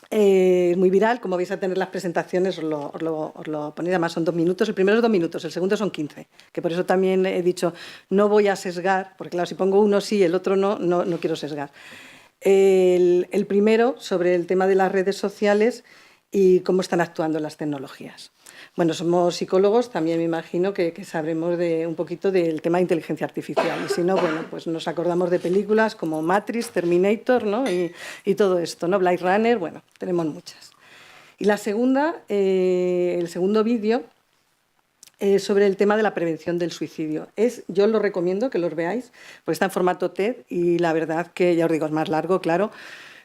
Es muy viral, como vais a tener las presentaciones, os lo ponéis, además son 2 minutos, el primero es 2 minutos, el segundo son 15, que por eso también he dicho, no voy a sesgar, porque claro, si pongo uno sí, el otro no quiero sesgar. El primero, sobre el tema de las redes sociales y cómo están actuando las tecnologías. Bueno, somos psicólogos, también me imagino que sabremos un poquito del tema de inteligencia artificial. Y si no, bueno, pues nos acordamos de películas como Matrix, Terminator, ¿no? y todo esto, ¿no? Blade Runner, bueno, tenemos muchas. Y la segunda, el segundo vídeo, es sobre el tema de la prevención del suicidio. Yo os lo recomiendo que los veáis, porque está en formato TED y la verdad que, ya os digo, es más largo, claro.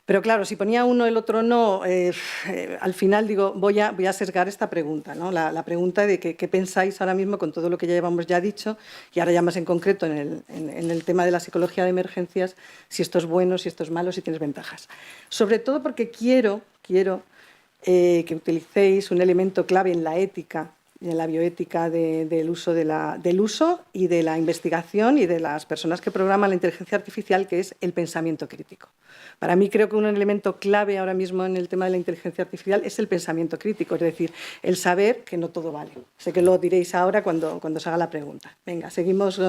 Pero claro, si ponía uno el otro no, al final digo, voy a sesgar esta pregunta, ¿no? La pregunta de qué pensáis ahora mismo con todo lo que ya llevamos ya dicho, y ahora ya más en concreto en el tema de la psicología de emergencias, si esto es bueno, si esto es malo, si tienes ventajas. Sobre todo porque quiero que utilicéis un elemento clave en la ética y en la bioética del uso y de la investigación y de las personas que programan la inteligencia artificial, que es el pensamiento crítico. Para mí creo que un elemento clave ahora mismo en el tema de la inteligencia artificial es el pensamiento crítico, es decir, el saber que no todo vale. Sé que lo diréis ahora cuando os haga la pregunta. Venga, seguimos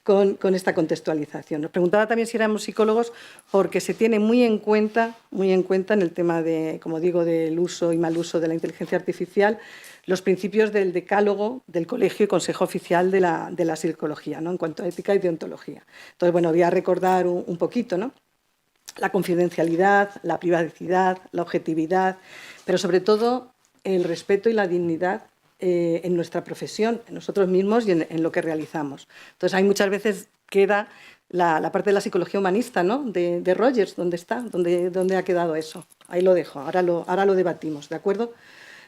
con esta contextualización. Nos preguntaba también si éramos psicólogos porque se tiene muy en cuenta en el tema de, como digo, del uso y mal uso de la inteligencia artificial, los principios del decálogo del Colegio y Consejo Oficial de la Psicología, ¿no? En cuanto a ética y deontología. Entonces, bueno, voy a recordar un poquito, ¿no? La confidencialidad, la privacidad, la objetividad, pero sobre todo el respeto y la dignidad en nuestra profesión, en nosotros mismos y en lo que realizamos. Entonces, hay muchas veces queda la parte de la psicología humanista, ¿no? de Rogers, ¿dónde está? ¿Dónde ha quedado eso? Ahí lo dejo, ahora lo debatimos, ¿de acuerdo?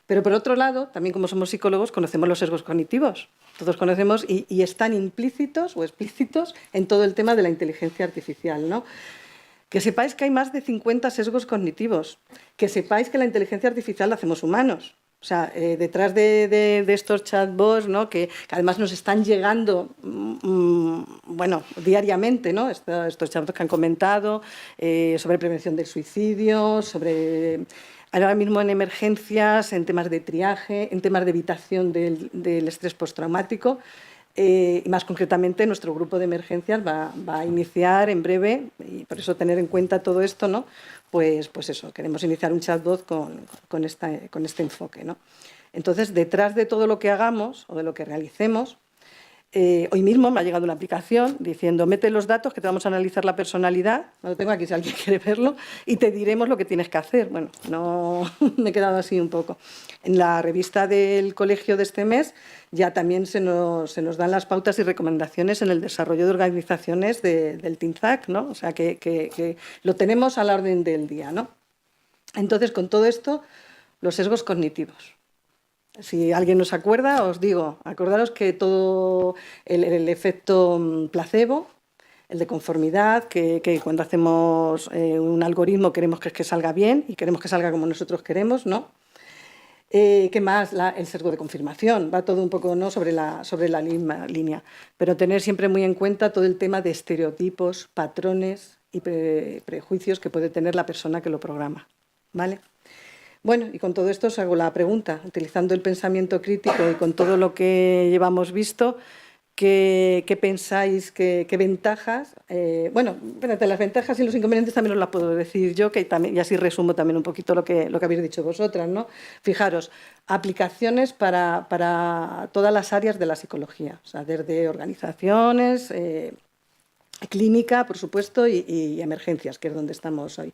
Pero por otro lado, también como somos psicólogos, conocemos los sesgos cognitivos. Todos conocemos y están implícitos o explícitos en todo el tema de la inteligencia artificial, ¿no? Que sepáis que hay más de 50 sesgos cognitivos, que sepáis que la inteligencia artificial la hacemos humanos. O sea, detrás de estos chatbots, ¿no? que además nos están llegando bueno, diariamente, ¿no? Estos chatbots que han comentado sobre prevención del suicidio, sobre ahora mismo en emergencias, en temas de triaje, en temas de evitación del estrés postraumático. Y más concretamente nuestro grupo de emergencias va a iniciar en breve, y por eso tener en cuenta todo esto, ¿no? Pues eso, queremos iniciar un chatbot con este enfoque, ¿no? Entonces, detrás de todo lo que hagamos o de lo que realicemos, hoy mismo me ha llegado una aplicación diciendo mete los datos que te vamos a analizar la personalidad, no lo tengo aquí si alguien quiere verlo, y te diremos lo que tienes que hacer. Bueno, no me he quedado así un poco. En la revista del colegio de este mes ya también se nos dan las pautas y recomendaciones en el desarrollo de organizaciones del TINZAC, ¿no? O sea, que lo tenemos a la orden del día, ¿no? Entonces, con todo esto, los sesgos cognitivos. Si alguien nos acuerda, os digo, acordaros que todo el efecto placebo, el de conformidad, que cuando hacemos un algoritmo queremos que salga bien y queremos que salga como nosotros queremos, ¿no? ¿Qué más? El sesgo de confirmación, va todo un poco, ¿no? sobre la misma línea, pero tener siempre muy en cuenta todo el tema de estereotipos, patrones y prejuicios que puede tener la persona que lo programa, ¿vale? Bueno, y con todo esto os hago la pregunta, utilizando el pensamiento crítico y con todo lo que llevamos visto, ¿qué pensáis, qué ventajas? Bueno, espérate, las ventajas y los inconvenientes también os las puedo decir yo, que también, y así resumo también un poquito lo que habéis dicho vosotras, ¿no? Fijaros, aplicaciones para todas las áreas de la psicología, o sea, desde organizaciones, clínica, por supuesto, y emergencias, que es donde estamos hoy.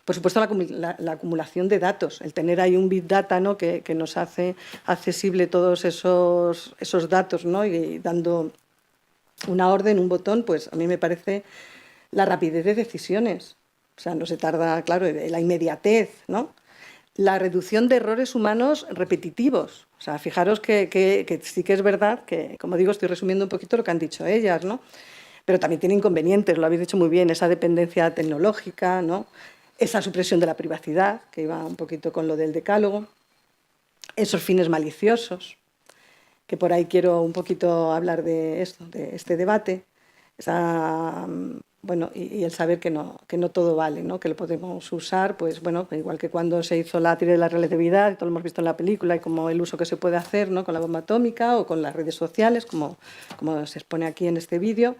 Por supuesto, la acumulación de datos, el tener ahí un Big Data, ¿no? que nos hace accesible todos esos datos, ¿no? Y dando una orden, un botón, pues a mí me parece la rapidez de decisiones. O sea, no se tarda, claro, la inmediatez, ¿no? La reducción de errores humanos repetitivos. O sea, fijaros que sí que es verdad que, como digo, estoy resumiendo un poquito lo que han dicho ellas, ¿no? Pero también tiene inconvenientes, lo habéis dicho muy bien, esa dependencia tecnológica, ¿no? Esa supresión de la privacidad, que iba un poquito con lo del decálogo, esos fines maliciosos, que por ahí quiero un poquito hablar de esto, de este debate, bueno, y el saber que no todo vale, ¿no? Que lo podemos usar, pues bueno, igual que cuando se hizo la teoría de la relatividad, y todo lo hemos visto en la película, y como el uso que se puede hacer, ¿no? Con la bomba atómica o con las redes sociales, como se expone aquí en este vídeo.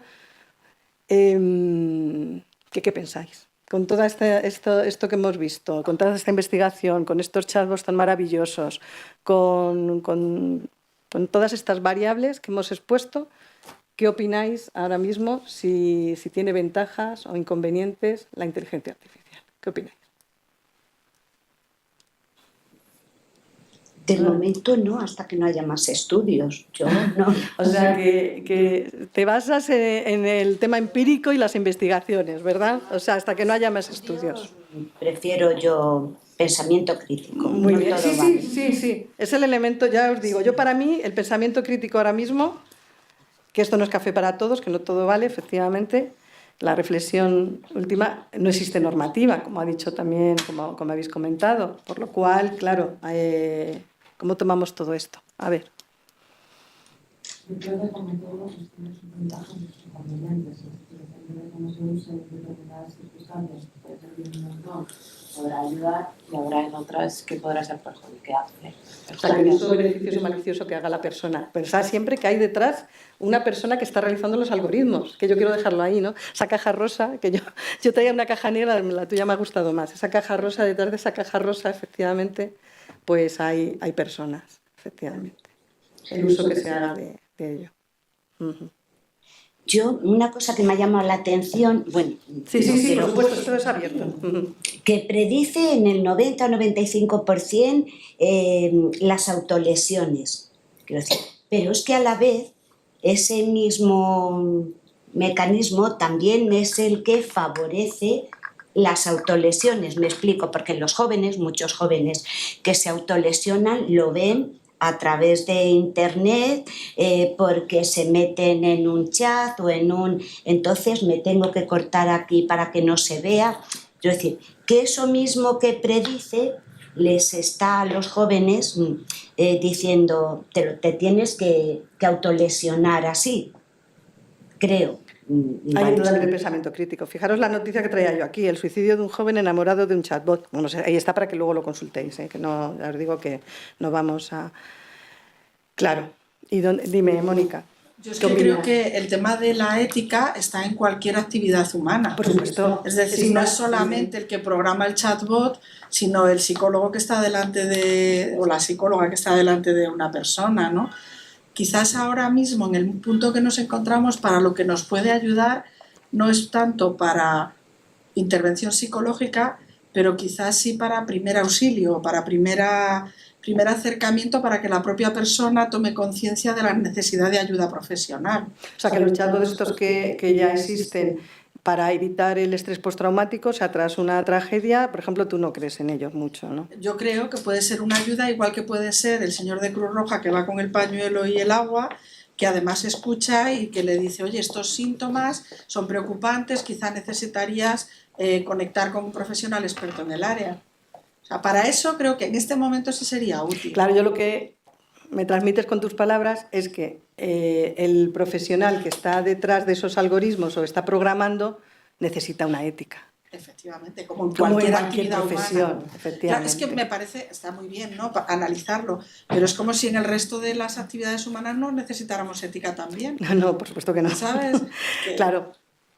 ¿Qué pensáis? Con todo esto que hemos visto, con toda esta investigación, con estos chatbots tan maravillosos, con todas estas variables que hemos expuesto, ¿qué opináis ahora mismo si tiene ventajas o inconvenientes la inteligencia artificial? ¿Qué opináis? De momento no, hasta que no haya más estudios. Yo no. O sea, que te basas en el tema empírico y las investigaciones, ¿verdad? O sea, hasta que no haya más estudios. Prefiero yo pensamiento crítico. Muy no bien, todo vale. sí. Es el elemento, ya os digo, yo para mí el pensamiento crítico ahora mismo, que esto no es café para todos, que no todo vale, efectivamente, la reflexión última, no existe normativa, como ha dicho también, como habéis comentado, por lo cual, claro, ¿cómo tomamos todo esto? A ver. Yo creo que como todos tiene sus ventajas y sus inconvenientes. Depende de cómo se use en determinadas circunstancias, puede servir un montón, podrá ayudar, y habrá en otras que podrá ser perjudiciante. O sea, que el uso beneficioso y malicioso que haga la persona. Pensad siempre que hay detrás una persona que está realizando los algoritmos, que yo quiero dejarlo ahí, ¿no? Esa caja rosa, que yo traía una caja negra, la tuya me ha gustado más. Esa caja rosa, detrás de esa caja rosa, efectivamente, pues hay personas, efectivamente. El uso que se haga de ello. Uh-huh. Yo, una cosa que me ha llamado la atención, bueno, sí, por supuesto, esto es abierto. Que predice en el 90 o 95% las autolesiones. Quiero decir, pero es que a la vez ese mismo mecanismo también es el que favorece las autolesiones. Me explico, porque los jóvenes, muchos jóvenes que se autolesionan lo ven a través de internet, porque se meten en un chat o entonces me tengo que cortar aquí para que no se vea. Es decir, que eso mismo que predice les está a los jóvenes diciendo te tienes que autolesionar así, creo. Hay un doble pensamiento crítico. Fijaros la noticia que traía yo aquí, el suicidio de un joven enamorado de un chatbot. Bueno, ahí está para que luego lo consultéis, que no, ya os digo que no vamos a... Claro. Dime, Mónica. Yo es que creo que el tema de la ética está en cualquier actividad humana. Por supuesto. Es decir, no es solamente el que programa el chatbot, sino el psicólogo que está delante o la psicóloga que está delante de una persona, ¿no? Quizás ahora mismo, en el punto que nos encontramos, para lo que nos puede ayudar no es tanto para intervención psicológica, pero quizás sí para primer auxilio, para primer acercamiento, para que la propia persona tome conciencia de la necesidad de ayuda profesional. O sea, que los chatbots estos que ya existen para evitar el estrés postraumático, o sea, tras una tragedia, por ejemplo, tú no crees en ellos mucho, ¿no? Yo creo que puede ser una ayuda, igual que puede ser el señor de Cruz Roja que va con el pañuelo y el agua, que además escucha y que le dice, oye, estos síntomas son preocupantes, quizá necesitarías conectar con un profesional experto en el área. O sea, para eso creo que en este momento sí sería útil. Claro, yo lo que me transmites con tus palabras es que el profesional que está detrás de esos algoritmos o está programando necesita una ética. Efectivamente, como en cualquier actividad profesión, humana. efectivamente. Claro, es que me parece, está muy bien, ¿no?, para analizarlo, pero es como si en el resto de las actividades humanas no necesitáramos ética también. No, por supuesto que no. ¿Sabes? Que claro.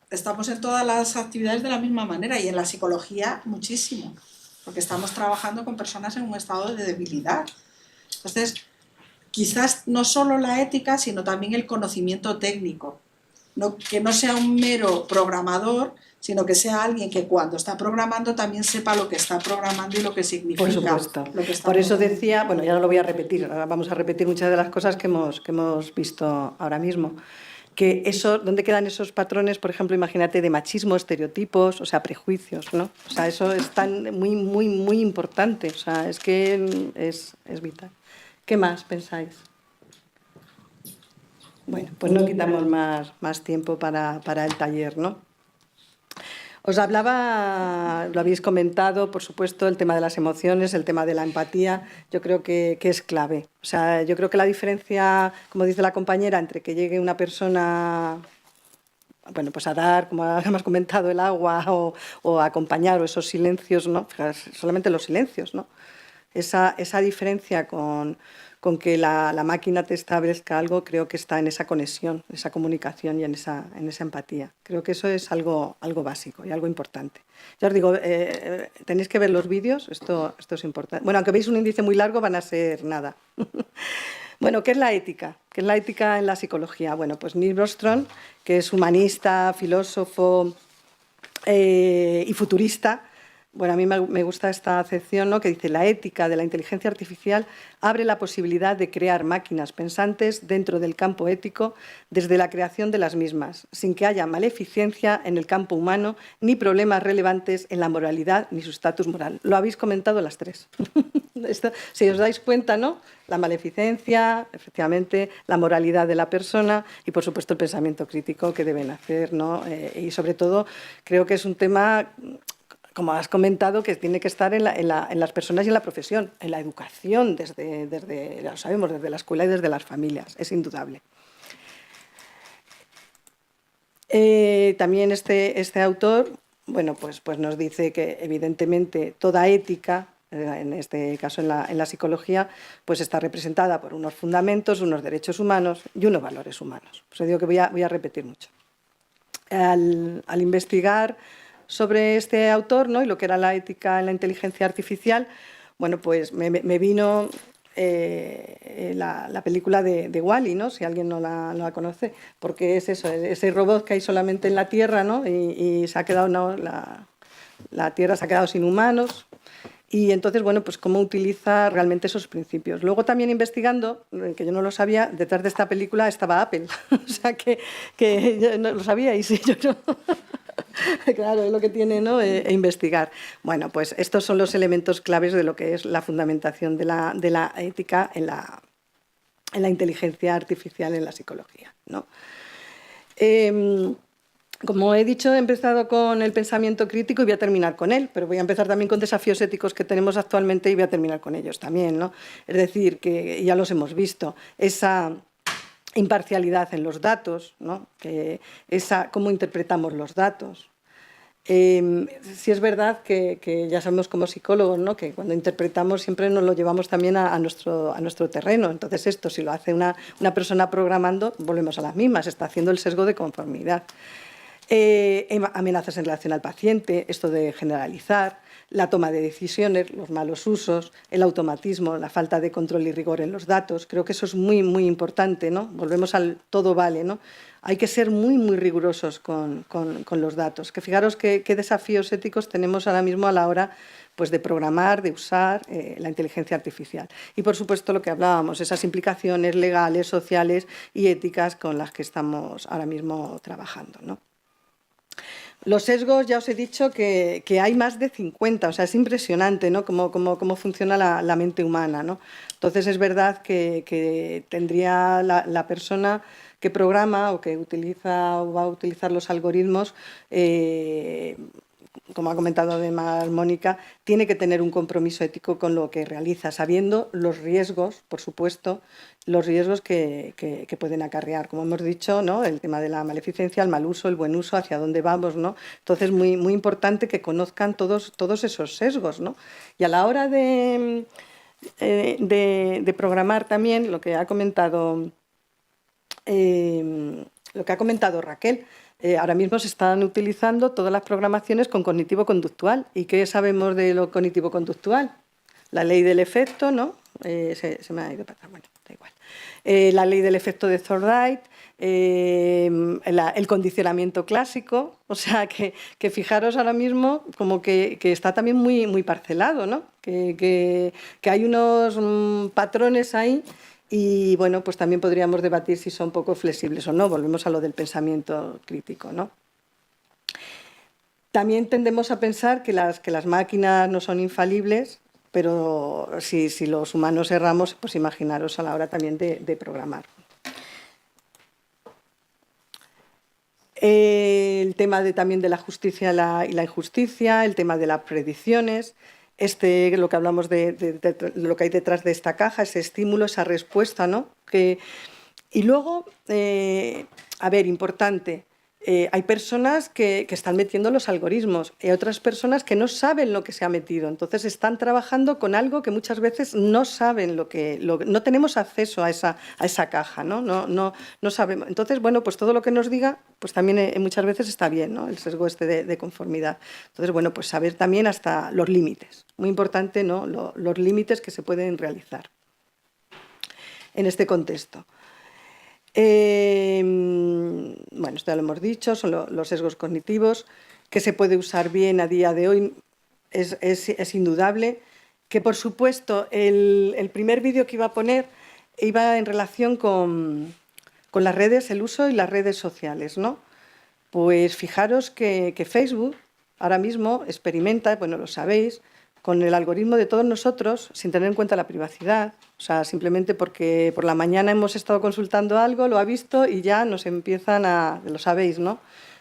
Estamos en todas las actividades de la misma manera y en la psicología muchísimo, porque estamos trabajando con personas en un estado de debilidad. Entonces, quizás no solo la ética, sino también el conocimiento técnico. Que no sea un mero programador, sino que sea alguien que cuando está programando también sepa lo que está programando y lo que significa. Por supuesto. Por eso decía, bueno, ya no lo voy a repetir, ahora vamos a repetir muchas de las cosas que hemos visto ahora mismo. que eso, ¿dónde quedan esos patrones, por ejemplo, imagínate, de machismo, estereotipos, o sea, prejuicios, ¿no? O sea, eso es muy, muy, muy importante, o sea, es que es vital. ¿Qué más pensáis? Bueno, pues no quitamos más tiempo para el taller, ¿no? Os hablaba, lo habéis comentado, por supuesto, el tema de las emociones, el tema de la empatía, yo creo que es clave. O sea, yo creo que la diferencia, como dice la compañera, entre que llegue una persona, bueno, pues a dar, como hemos comentado, el agua o a acompañar, o esos silencios, ¿no? Solamente los silencios, ¿no? Esa diferencia con que la máquina te establezca algo, creo que está en esa conexión, esa comunicación y en esa empatía. Creo que eso es algo básico y algo importante. Ya os digo, tenéis que ver los vídeos, esto es importante. Bueno, aunque veis un índice muy largo, van a ser nada. Bueno, ¿qué es la ética? ¿Qué es la ética en la psicología? Bueno, pues Neil Bostrom, que es humanista, filósofo y futurista. Bueno, a mí me gusta esta acepción, ¿no? Que dice: la ética de la inteligencia artificial abre la posibilidad de crear máquinas pensantes dentro del campo ético desde la creación de las mismas, sin que haya maleficencia en el campo humano ni problemas relevantes en la moralidad ni su estatus moral. Lo habéis comentado las tres. Esto, si os dais cuenta, ¿no? La maleficencia, efectivamente, la moralidad de la persona y, por supuesto, el pensamiento crítico que deben hacer, ¿no? Y, sobre todo, creo que es un tema, como has comentado, que tiene que estar en las personas y en la profesión, en la educación, desde ya lo sabemos, desde la escuela y desde las familias, es indudable. También este autor, bueno, pues nos dice que evidentemente toda ética, en este caso en la psicología, pues está representada por unos fundamentos, unos derechos humanos y unos valores humanos. Pues digo que voy a repetir mucho. Al investigar sobre este autor, ¿no? Y lo que era la ética en la inteligencia artificial, bueno, pues me vino la película de Wall-E, ¿no? Si alguien no la conoce, porque es eso, ese robot que hay solamente en la Tierra, ¿no? Y se ha quedado, ¿no? La Tierra se ha quedado sin humanos. Y entonces, bueno, pues cómo utiliza realmente esos principios. Luego también investigando, que yo no lo sabía, detrás de esta película estaba Apple. O sea, que yo no lo sabía y sí, yo no. Claro, es lo que tiene, ¿no? Investigar. Bueno, pues estos son los elementos claves de lo que es la fundamentación de la ética en la inteligencia artificial en la psicología, ¿no? Como he dicho, he empezado con el pensamiento crítico y voy a terminar con él, pero voy a empezar también con desafíos éticos que tenemos actualmente y voy a terminar con ellos también, ¿no? Es decir, que ya los hemos visto, esa imparcialidad en los datos, ¿no? Cómo interpretamos los datos. Sí es verdad que ya sabemos como psicólogos, ¿no? Que cuando interpretamos siempre nos lo llevamos también a nuestro terreno. Entonces esto, si lo hace una persona programando, volvemos a las mismas, está haciendo el sesgo de conformidad. Amenazas en relación al paciente, esto de generalizar, la toma de decisiones, los malos usos, el automatismo, la falta de control y rigor en los datos. Creo que eso es muy, muy importante, ¿no? Volvemos al todo vale, ¿no? Hay que ser muy, muy rigurosos con los datos. Que fijaros qué desafíos éticos tenemos ahora mismo a la hora, pues, de programar, de usar la inteligencia artificial. Y, por supuesto, lo que hablábamos, esas implicaciones legales, sociales y éticas con las que estamos ahora mismo trabajando, ¿no? Los sesgos, ya os he dicho que hay más de 50, o sea, es impresionante, ¿no? Cómo funciona la mente humana, ¿no? Entonces, es verdad que tendría la persona que programa o que utiliza o va a utilizar los algoritmos, como ha comentado además Mónica, tiene que tener un compromiso ético con lo que realiza, sabiendo los riesgos, por supuesto, los riesgos que pueden acarrear. Como hemos dicho, ¿no? El tema de la maleficencia, el mal uso, el buen uso, hacia dónde vamos, ¿no? Entonces, muy, muy importante que conozcan todos esos sesgos, ¿no? Y a la hora de programar también, lo que ha comentado Raquel, ahora mismo se están utilizando todas las programaciones con cognitivo-conductual. ¿Y qué sabemos de lo cognitivo-conductual? La ley del efecto, ¿no? Se me ha ido para atrás, bueno, da igual. La ley del efecto de Thorndike, el condicionamiento clásico, o sea, que fijaros ahora mismo como que está también muy, muy parcelado, ¿no? Que hay unos patrones ahí Y bueno, pues también podríamos debatir si son poco flexibles o no. Volvemos a lo del pensamiento crítico, ¿no? También tendemos a pensar que las máquinas no son infalibles, pero si los humanos erramos, pues imaginaros a la hora también de programar. El tema también de la justicia y la injusticia, el tema de las predicciones, lo que hablamos de lo que hay detrás de esta caja, ese estímulo, esa respuesta, ¿no? Y luego, a ver, importante, hay personas que están metiendo los algoritmos y hay otras personas que no saben lo que se ha metido. Entonces están trabajando con algo que muchas veces no saben no tenemos acceso a esa caja, ¿no? No sabemos. Entonces, bueno, pues todo lo que nos diga, pues también muchas veces está bien, ¿no? El sesgo de conformidad. Entonces, bueno, pues saber también hasta los límites. Muy importante, ¿no? Los límites que se pueden realizar en este contexto. Bueno, esto ya lo hemos dicho, son los sesgos cognitivos, que se puede usar bien a día de hoy, es indudable. Que, por supuesto, el primer vídeo que iba a poner iba en relación con las redes, el uso y las redes sociales, ¿no? Pues fijaros que Facebook ahora mismo experimenta, bueno, lo sabéis, con el algoritmo de todos nosotros, sin tener en cuenta la privacidad, o sea, simplemente porque por la mañana hemos estado consultando algo, lo ha visto y ya nos empiezan lo sabéis, ¿no?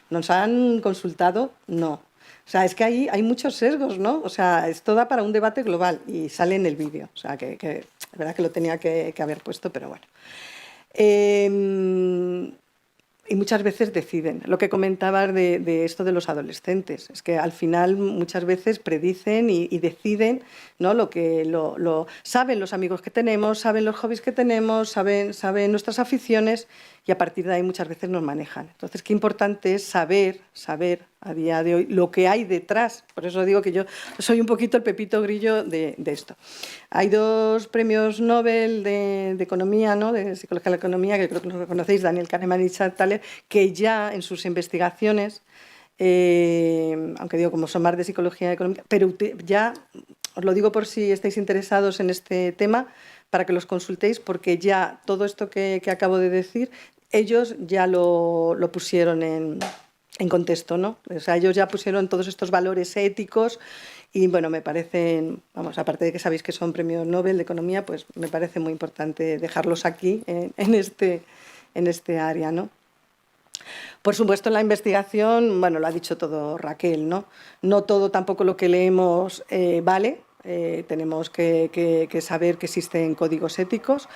¿Nos han consultado? No. O sea, es que ahí hay muchos sesgos, ¿no? O sea, esto da para un debate global y sale en el vídeo. O sea, que es verdad que lo tenía que haber puesto, pero bueno. Y muchas veces deciden. Lo que comentabas de esto de los adolescentes, es que al final muchas veces predicen y deciden, ¿no? Saben los amigos que tenemos, saben los hobbies que tenemos, saben nuestras aficiones y a partir de ahí muchas veces nos manejan. Entonces, qué importante es saber a día de hoy lo que hay detrás. Por eso digo que yo soy un poquito el pepito grillo de esto. Hay 2 premios Nobel de Economía, ¿no? De Psicología de la Economía, que creo que lo conocéis, Daniel Kahneman y Charles Thaler, que ya en sus investigaciones, aunque digo como son más de Psicología Económica, pero ya os lo digo por si estáis interesados en este tema, para que los consultéis, porque ya todo esto que acabo de decir, ellos ya lo pusieron en contexto, ¿no? O sea, ellos ya pusieron todos estos valores éticos y, bueno, me parecen, vamos, aparte de que sabéis que son premios Nobel de Economía, pues me parece muy importante dejarlos aquí en este área, ¿no? Por supuesto, en la investigación, bueno, lo ha dicho todo Raquel, ¿no? No todo tampoco lo que leemos vale. Tenemos que saber que existen códigos éticos.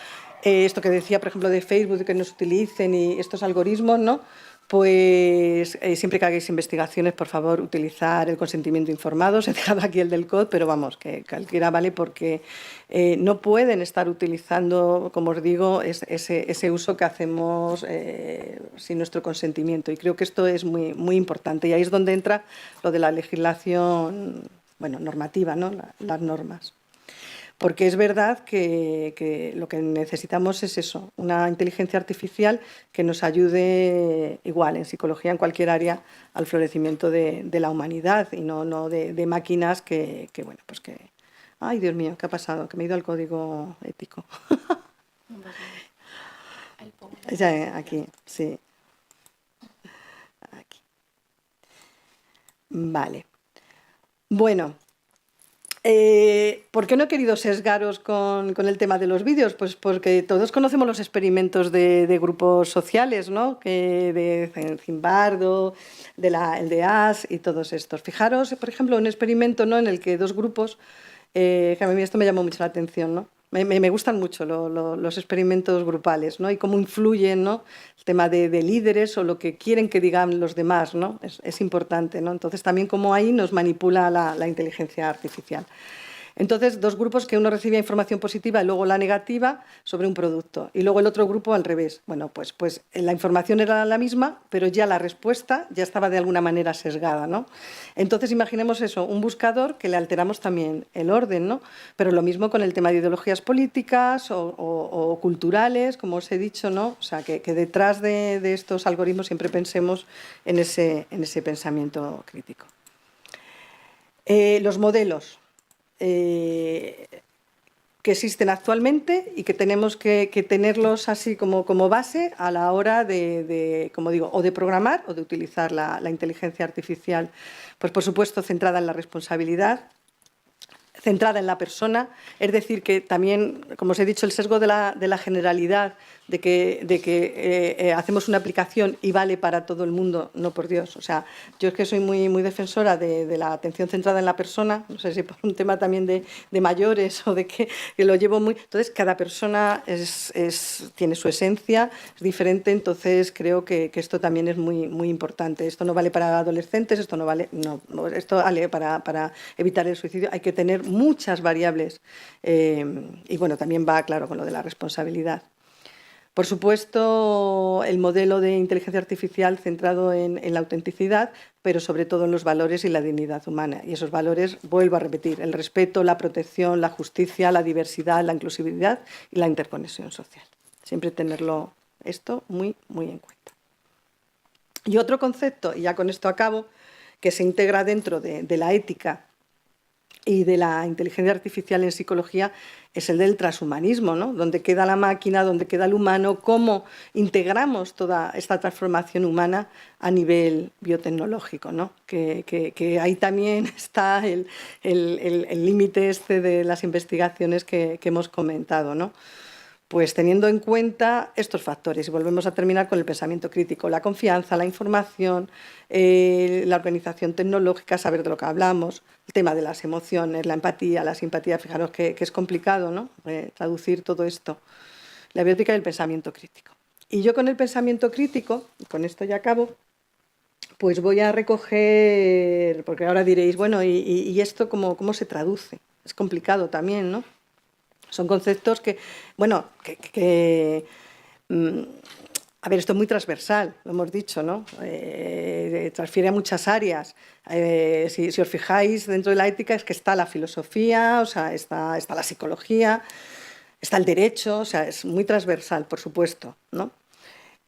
Esto que decía, por ejemplo, de Facebook, que nos utilicen y estos algoritmos, ¿no? Pues siempre que hagáis investigaciones, por favor, utilizar el consentimiento informado. Os he dejado aquí el del COD, pero vamos, que cualquiera vale porque no pueden estar utilizando, como os digo, ese uso que hacemos sin nuestro consentimiento. Y creo que esto es muy, muy importante. Y ahí es donde entra lo de la legislación, bueno, normativa, ¿no? Las normas. Porque es verdad que lo que necesitamos es eso, una inteligencia artificial que nos ayude, igual en psicología, en cualquier área, al florecimiento de la humanidad y no de máquinas que, bueno, pues que... Ay, Dios mío, ¿qué ha pasado? Que me he ido al código ético. Ya, aquí, sí. Aquí. Vale. Bueno. ¿Por qué no he querido sesgaros con el tema de los vídeos? Pues porque todos conocemos los experimentos de grupos sociales, ¿no? De Zimbardo, el de Asch y todos estos. Fijaros, por ejemplo, un experimento, ¿no? En el que 2 grupos, que a mí esto me llamó mucho la atención, ¿no? Me gustan mucho los experimentos grupales, ¿no? Y cómo influyen, ¿no? El tema de líderes o lo que quieren que digan los demás, ¿no? Es importante, ¿no? Entonces, también cómo ahí nos manipula la inteligencia artificial. Entonces, 2 grupos que uno recibía información positiva y luego la negativa sobre un producto. Y luego el otro grupo al revés. Bueno, pues la información era la misma, pero ya la respuesta ya estaba de alguna manera sesgada, ¿no? Entonces, imaginemos eso, un buscador que le alteramos también el orden, ¿no? Pero lo mismo con el tema de ideologías políticas o culturales, como os he dicho, ¿no? O sea, que detrás de estos algoritmos siempre pensemos en ese pensamiento crítico. Los modelos. que existen actualmente y que tenemos que tenerlos así como base a la hora como digo, o de programar o de utilizar la inteligencia artificial. Pues, por supuesto, centrada en la responsabilidad, centrada en la persona, es decir, que también, como os he dicho, el sesgo de la generalidad, de que hacemos una aplicación y vale para todo el mundo, no, por Dios. O sea, yo es que soy muy defensora de la atención centrada en la persona, no sé si por un tema también de mayores o de que lo llevo muy... Entonces, cada persona tiene su esencia, es diferente, entonces creo que esto también es muy importante. Esto no vale para adolescentes, esto no vale... No, esto vale para evitar el suicidio. Hay que tener muchas variables y, bueno, también va, claro, con lo de la responsabilidad. Por supuesto, el modelo de inteligencia artificial centrado en la autenticidad, pero sobre todo en los valores y la dignidad humana. Y esos valores, vuelvo a repetir, el respeto, la protección, la justicia, la diversidad, la inclusividad y la interconexión social. Siempre tenerlo esto muy en cuenta. Y otro concepto, y ya con esto acabo, que se integra dentro de la ética y de la inteligencia artificial en psicología, es el del transhumanismo, ¿no? Donde queda la máquina, donde queda el humano, cómo integramos toda esta transformación humana a nivel biotecnológico, ¿no? Que ahí también está el límite de las investigaciones que hemos comentado, ¿no? Pues teniendo en cuenta estos factores, y volvemos a terminar con el pensamiento crítico, la confianza, la información, la organización tecnológica, saber de lo que hablamos, el tema de las emociones, la empatía, la simpatía, fijaros que es complicado, ¿no? Traducir todo esto, la biótica y el pensamiento crítico. Y yo con el pensamiento crítico, y con esto ya acabo, pues voy a recoger, porque ahora diréis, bueno, ¿y esto cómo se traduce? Es complicado también, ¿no? Son conceptos que, bueno, a ver, esto es muy transversal, lo hemos dicho, ¿no? Transfiere a muchas áreas. Si os fijáis, dentro de la ética es que está la filosofía, o sea, está la psicología, está el derecho, o sea, es muy transversal, por supuesto, ¿no?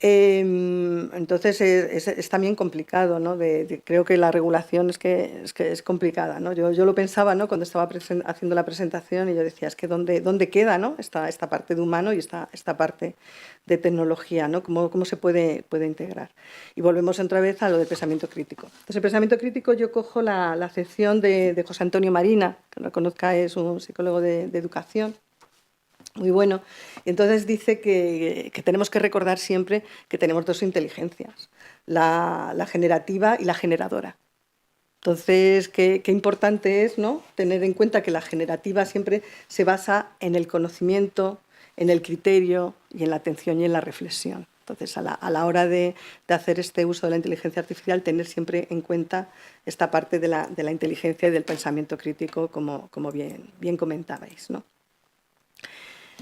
Entonces es también complicado, ¿no? Creo que la regulación es complicada, ¿no? Yo lo pensaba, ¿no? Cuando estaba haciendo la presentación y yo decía, es que ¿dónde queda, ¿no? esta parte de humano y esta parte de tecnología, ¿no? ¿Cómo se puede integrar? Y volvemos otra vez a lo del pensamiento crítico. Entonces, el pensamiento crítico yo cojo la acepción de José Antonio Marina, que lo conozca, es un psicólogo de educación, muy bueno. Y entonces dice que tenemos que recordar siempre que tenemos dos inteligencias, la generativa y la generadora. Entonces, qué importante es, ¿no? Tener en cuenta que la generativa siempre se basa en el conocimiento, en el criterio y en la atención y en la reflexión. Entonces, a la hora de hacer este uso de la inteligencia artificial, tener siempre en cuenta esta parte de la inteligencia y del pensamiento crítico, como bien comentabais, ¿no?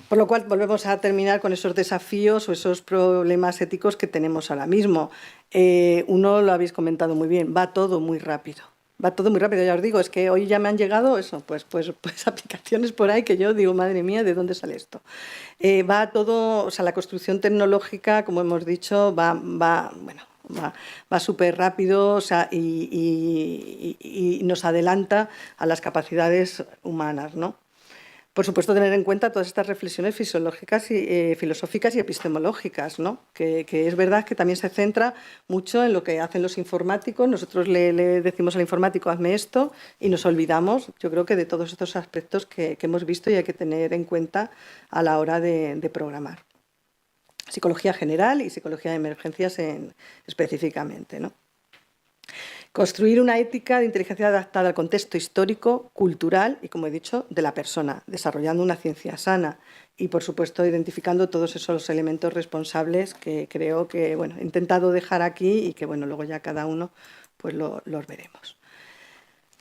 Por lo cual, volvemos a terminar con esos desafíos o esos problemas éticos que tenemos ahora mismo. Uno lo habéis comentado muy bien, va todo muy rápido. Va todo muy rápido, ya os digo, es que hoy ya me han llegado eso, pues aplicaciones por ahí que yo digo, madre mía, ¿de dónde sale esto? Va todo, o sea, la construcción tecnológica, como hemos dicho, va súper rápido, o sea, y nos adelanta a las capacidades humanas, ¿no? Por supuesto, tener en cuenta todas estas reflexiones filosóficas y epistemológicas, ¿no? Que es verdad que también se centra mucho en lo que hacen los informáticos. Nosotros le decimos al informático, hazme esto, y nos olvidamos, yo creo que de todos estos aspectos que hemos visto y hay que tener en cuenta a la hora de programar. Psicología general y psicología de emergencias específicamente, ¿no? Construir una ética de inteligencia adaptada al contexto histórico, cultural y, como he dicho, de la persona, desarrollando una ciencia sana y, por supuesto, identificando todos esos elementos responsables que creo que, bueno, he intentado dejar aquí y que, bueno, luego ya cada uno pues los veremos.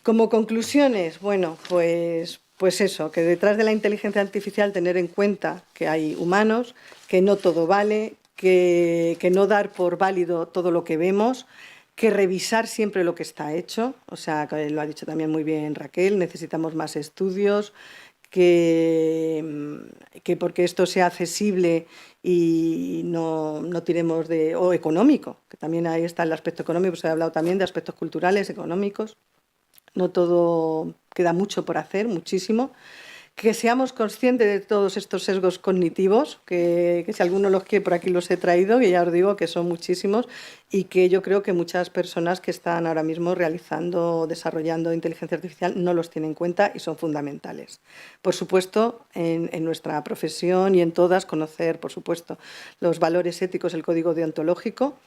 Como conclusiones, bueno, pues eso, que detrás de la inteligencia artificial tener en cuenta que hay humanos, que no todo vale, que no dar por válido todo lo que vemos, que revisar siempre lo que está hecho, o sea, que lo ha dicho también muy bien Raquel, necesitamos más estudios, que porque esto sea accesible y no tiremos o económico, que también ahí está el aspecto económico, se ha hablado también de aspectos culturales, económicos, no todo, queda mucho por hacer, muchísimo, que seamos conscientes de todos estos sesgos cognitivos, que si alguno los quiere, por aquí los he traído, que ya os digo que son muchísimos, y que yo creo que muchas personas que están ahora mismo realizando, desarrollando inteligencia artificial no los tienen en cuenta y son fundamentales. Por supuesto, en nuestra profesión y en todas, conocer, por supuesto, los valores éticos, el código deontológico,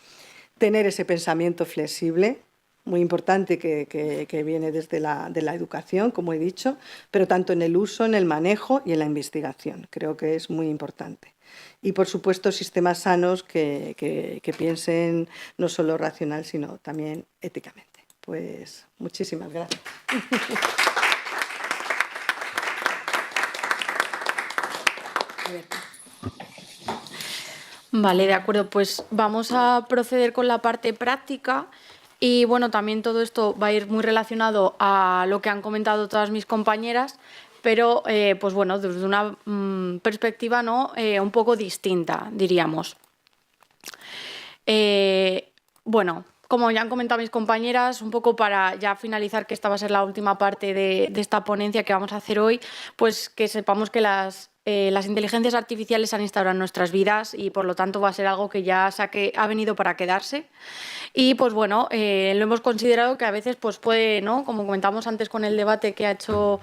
tener ese pensamiento flexible, muy importante que viene desde de la educación, como he dicho, pero tanto en el uso, en el manejo y en la investigación. Creo que es muy importante. Y, por supuesto, sistemas sanos que piensen no solo racional, sino también éticamente. Pues muchísimas gracias. Vale, de acuerdo. Pues vamos a proceder con la parte práctica. Y bueno, también todo esto va a ir muy relacionado a lo que han comentado todas mis compañeras, pero pues bueno, desde una perspectiva ¿no? Un poco distinta, diríamos. Bueno, como ya han comentado mis compañeras, un poco para ya finalizar, que esta va a ser la última parte de esta ponencia que vamos a hacer hoy, pues que sepamos que las inteligencias artificiales se han instaurado en nuestras vidas y por lo tanto va a ser algo que ya ha venido para quedarse. Y pues bueno, lo hemos considerado que a veces pues puede, ¿no? Como comentamos antes con el debate que ha hecho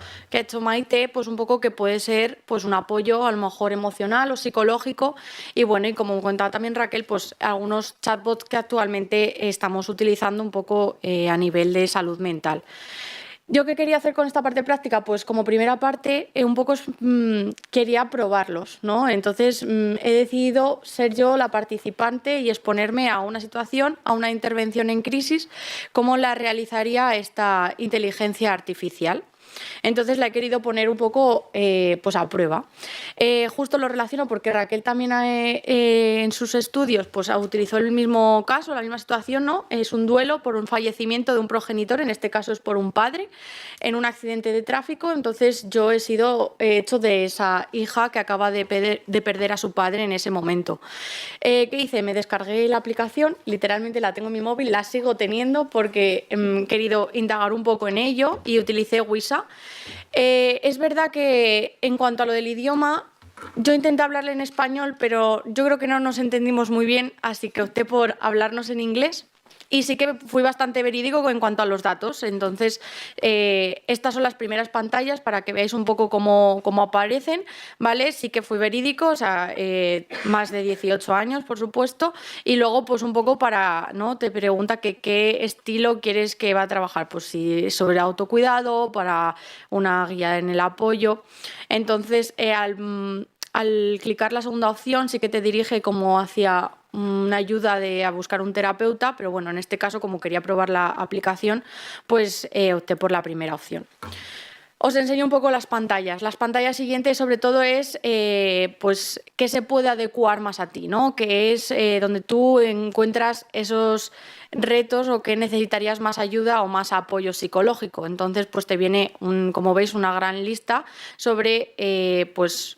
Maite, pues un poco que puede ser pues un apoyo a lo mejor emocional o psicológico. Y bueno, y como comentaba también Raquel, pues algunos chatbots que actualmente estamos utilizando un poco a nivel de salud mental. ¿Yo qué quería hacer con esta parte práctica? Pues como primera parte, un poco quería probarlos, ¿no? Entonces he decidido ser yo la participante y exponerme a una situación, a una intervención en crisis, cómo la realizaría esta inteligencia artificial. Entonces la he querido poner un poco pues a prueba. Justo lo relaciono porque Raquel también en sus estudios pues utilizó el mismo caso, la misma situación, ¿no? Es un duelo por un fallecimiento de un progenitor, en este caso es por un padre, en un accidente de tráfico. Entonces yo he hecho de esa hija que acaba de perder a su padre en ese momento. ¿Qué hice? Me descargué la aplicación, literalmente la tengo en mi móvil, la sigo teniendo porque he querido indagar un poco en ello y utilicé Wisa. Es verdad que en cuanto a lo del idioma, yo intenté hablarle en español, pero yo creo que no nos entendimos muy bien, así que opté por hablarnos en inglés. Y sí que fui bastante verídico en cuanto a los datos. Entonces, estas son las primeras pantallas para que veáis un poco cómo aparecen, ¿vale? Sí que fui verídico, o sea, más de 18 años, por supuesto. Y luego, pues un poco para, ¿no? Te pregunta que qué estilo quieres que va a trabajar. Pues si sobre autocuidado, para una guía en el apoyo. Entonces, al clicar la segunda opción sí que te dirige como hacia una ayuda a buscar un terapeuta, pero bueno, en este caso, como quería probar la aplicación, pues opté por la primera opción. Os enseño un poco las pantallas. Las pantallas siguientes, sobre todo, es pues qué se puede adecuar más a ti, ¿no? Que es donde tú encuentras esos retos o que necesitarías más ayuda o más apoyo psicológico. Entonces, pues te viene, como veis, una gran lista sobre pues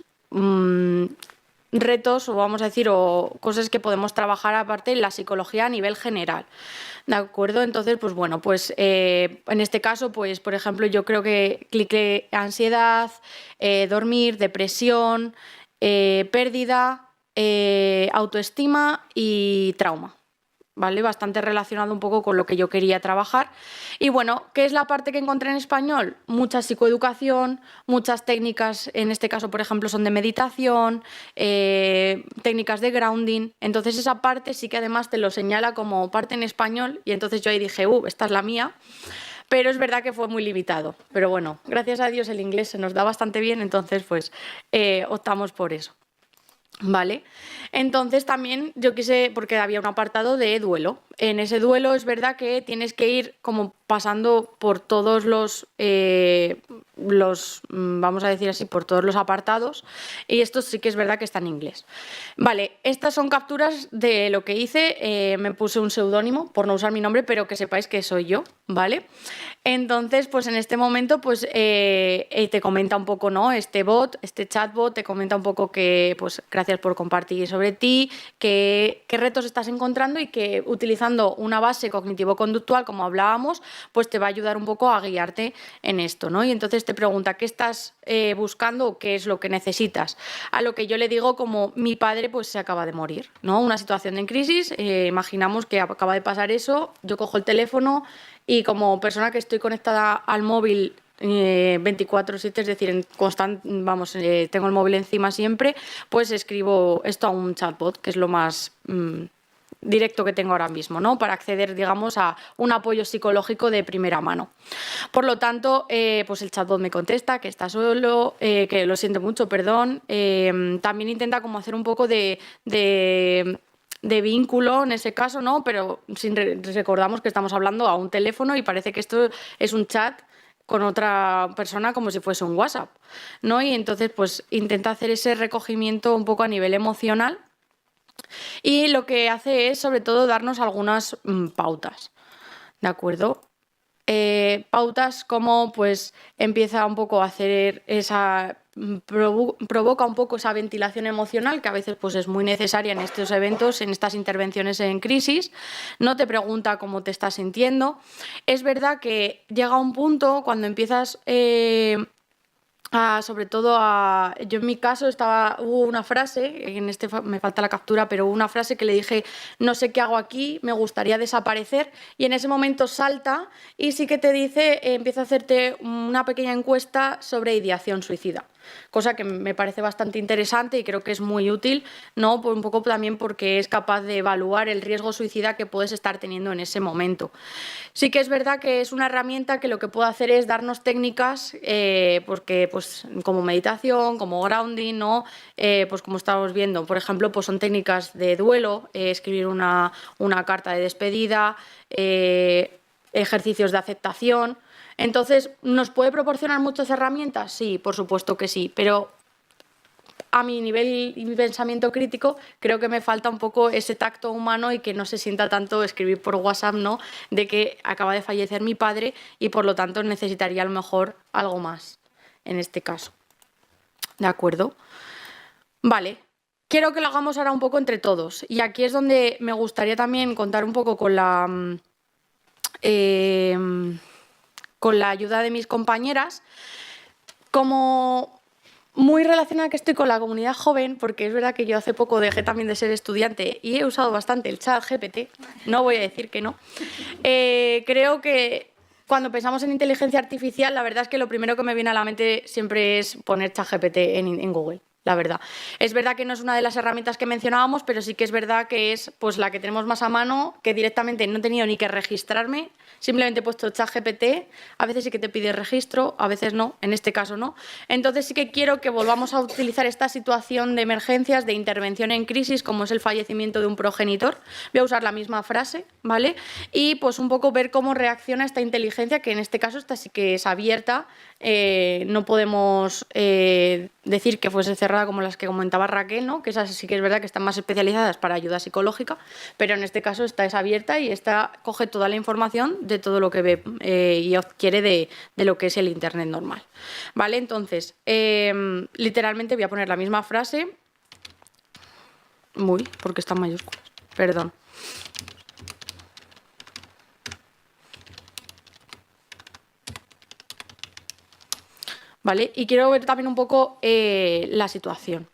retos o vamos a decir o cosas que podemos trabajar aparte en la psicología a nivel general, ¿de acuerdo? Entonces, pues bueno, pues en este caso, pues por ejemplo, yo creo que cliqué ansiedad, dormir, depresión, pérdida, autoestima y trauma. ¿Vale? Bastante relacionado un poco con lo que yo quería trabajar. Y bueno, ¿qué es la parte que encontré en español? Mucha psicoeducación, muchas técnicas, en este caso, por ejemplo, son de meditación, técnicas de grounding. Entonces esa parte sí que además te lo señala como parte en español y entonces yo ahí dije, esta es la mía. Pero es verdad que fue muy limitado. Pero bueno, gracias a Dios el inglés se nos da bastante bien, entonces pues optamos por eso. ¿Vale? Entonces también yo quise, porque había un apartado de duelo. En ese duelo es verdad que tienes que ir como pasando por todos los vamos a decir así, por todos los apartados, y esto sí que es verdad que está en inglés. Vale, estas son capturas de lo que hice, me puse un seudónimo por no usar mi nombre, pero que sepáis que soy yo, ¿vale? Entonces, pues en este momento, pues te comenta un poco, ¿no? Este chatbot, te comenta un poco que, pues gracias por compartir sobre ti, qué retos estás encontrando y que utilizando utilizando una base cognitivo-conductual, como hablábamos, pues te va a ayudar un poco a guiarte en esto, ¿no? Y entonces te pregunta qué estás buscando o qué es lo que necesitas. A lo que yo le digo como mi padre pues se acaba de morir, ¿no? Una situación de crisis, imaginamos que acaba de pasar eso, yo cojo el teléfono y como persona que estoy conectada al móvil 24/7, es decir, tengo el móvil encima siempre, pues escribo esto a un chatbot, que es lo más directo que tengo ahora mismo, ¿no? Para acceder, digamos, a un apoyo psicológico de primera mano. Por lo tanto, pues el chatbot me contesta que está solo, que lo siento mucho, perdón. También intenta como hacer un poco de vínculo en ese caso, ¿no? Pero recordamos que estamos hablando a un teléfono y parece que esto es un chat con otra persona como si fuese un WhatsApp, ¿no? Y entonces pues intenta hacer ese recogimiento un poco a nivel emocional y lo que hace es sobre todo darnos algunas pautas, ¿de acuerdo? Pautas como pues empieza un poco a hacer provoca un poco esa ventilación emocional que a veces pues es muy necesaria en estos eventos, en estas intervenciones en crisis. No te pregunta cómo te estás sintiendo. Es verdad que llega un punto cuando empiezas sobre todo yo en mi caso hubo una frase, en me falta la captura, pero hubo una frase que le dije, no sé qué hago aquí, me gustaría desaparecer, y en ese momento salta y sí que te dice, empieza a hacerte una pequeña encuesta sobre ideación suicida, cosa que me parece bastante interesante y creo que es muy útil, ¿no? Un poco también porque es capaz de evaluar el riesgo suicida que puedes estar teniendo en ese momento. Sí que es verdad que es una herramienta que lo que puede hacer es darnos técnicas, porque pues como meditación, como grounding, ¿no? Pues como estamos viendo, por ejemplo, pues son técnicas de duelo, escribir una carta de despedida, ejercicios de aceptación. Entonces, ¿nos puede proporcionar muchas herramientas? Sí, por supuesto que sí, pero a mi nivel y mi pensamiento crítico creo que me falta un poco ese tacto humano y que no se sienta tanto escribir por WhatsApp, ¿no? De que acaba de fallecer mi padre y por lo tanto necesitaría a lo mejor algo más en este caso. ¿De acuerdo? Vale. Quiero que lo hagamos ahora un poco entre todos y aquí es donde me gustaría también contar un poco con la ayuda de mis compañeras, como muy relacionada que estoy con la comunidad joven, porque es verdad que yo hace poco dejé también de ser estudiante y he usado bastante el ChatGPT, no voy a decir que no. Creo que cuando pensamos en inteligencia artificial, la verdad es que lo primero que me viene a la mente siempre es poner ChatGPT en Google. La verdad. Es verdad que no es una de las herramientas que mencionábamos, pero sí que es verdad que es pues, la que tenemos más a mano, que directamente no he tenido ni que registrarme, simplemente he puesto ChatGPT, a veces sí que te pide registro, a veces no, en este caso no. Entonces sí que quiero que volvamos a utilizar esta situación de emergencias, de intervención en crisis, como es el fallecimiento de un progenitor. Voy a usar la misma frase, ¿vale? Y pues un poco ver cómo reacciona esta inteligencia, que en este caso esta sí que es abierta, no podemos decir que fuese cerrada como las que comentaba Raquel, ¿no? Que esas sí que es verdad que están más especializadas para ayuda psicológica, pero en este caso esta es abierta y esta coge toda la información de todo lo que ve y adquiere de lo que es el Internet normal. ¿Vale? Entonces, literalmente voy a poner la misma frase. Porque está en mayúsculas. Perdón. ¿Vale? Y quiero ver también un poco la situación.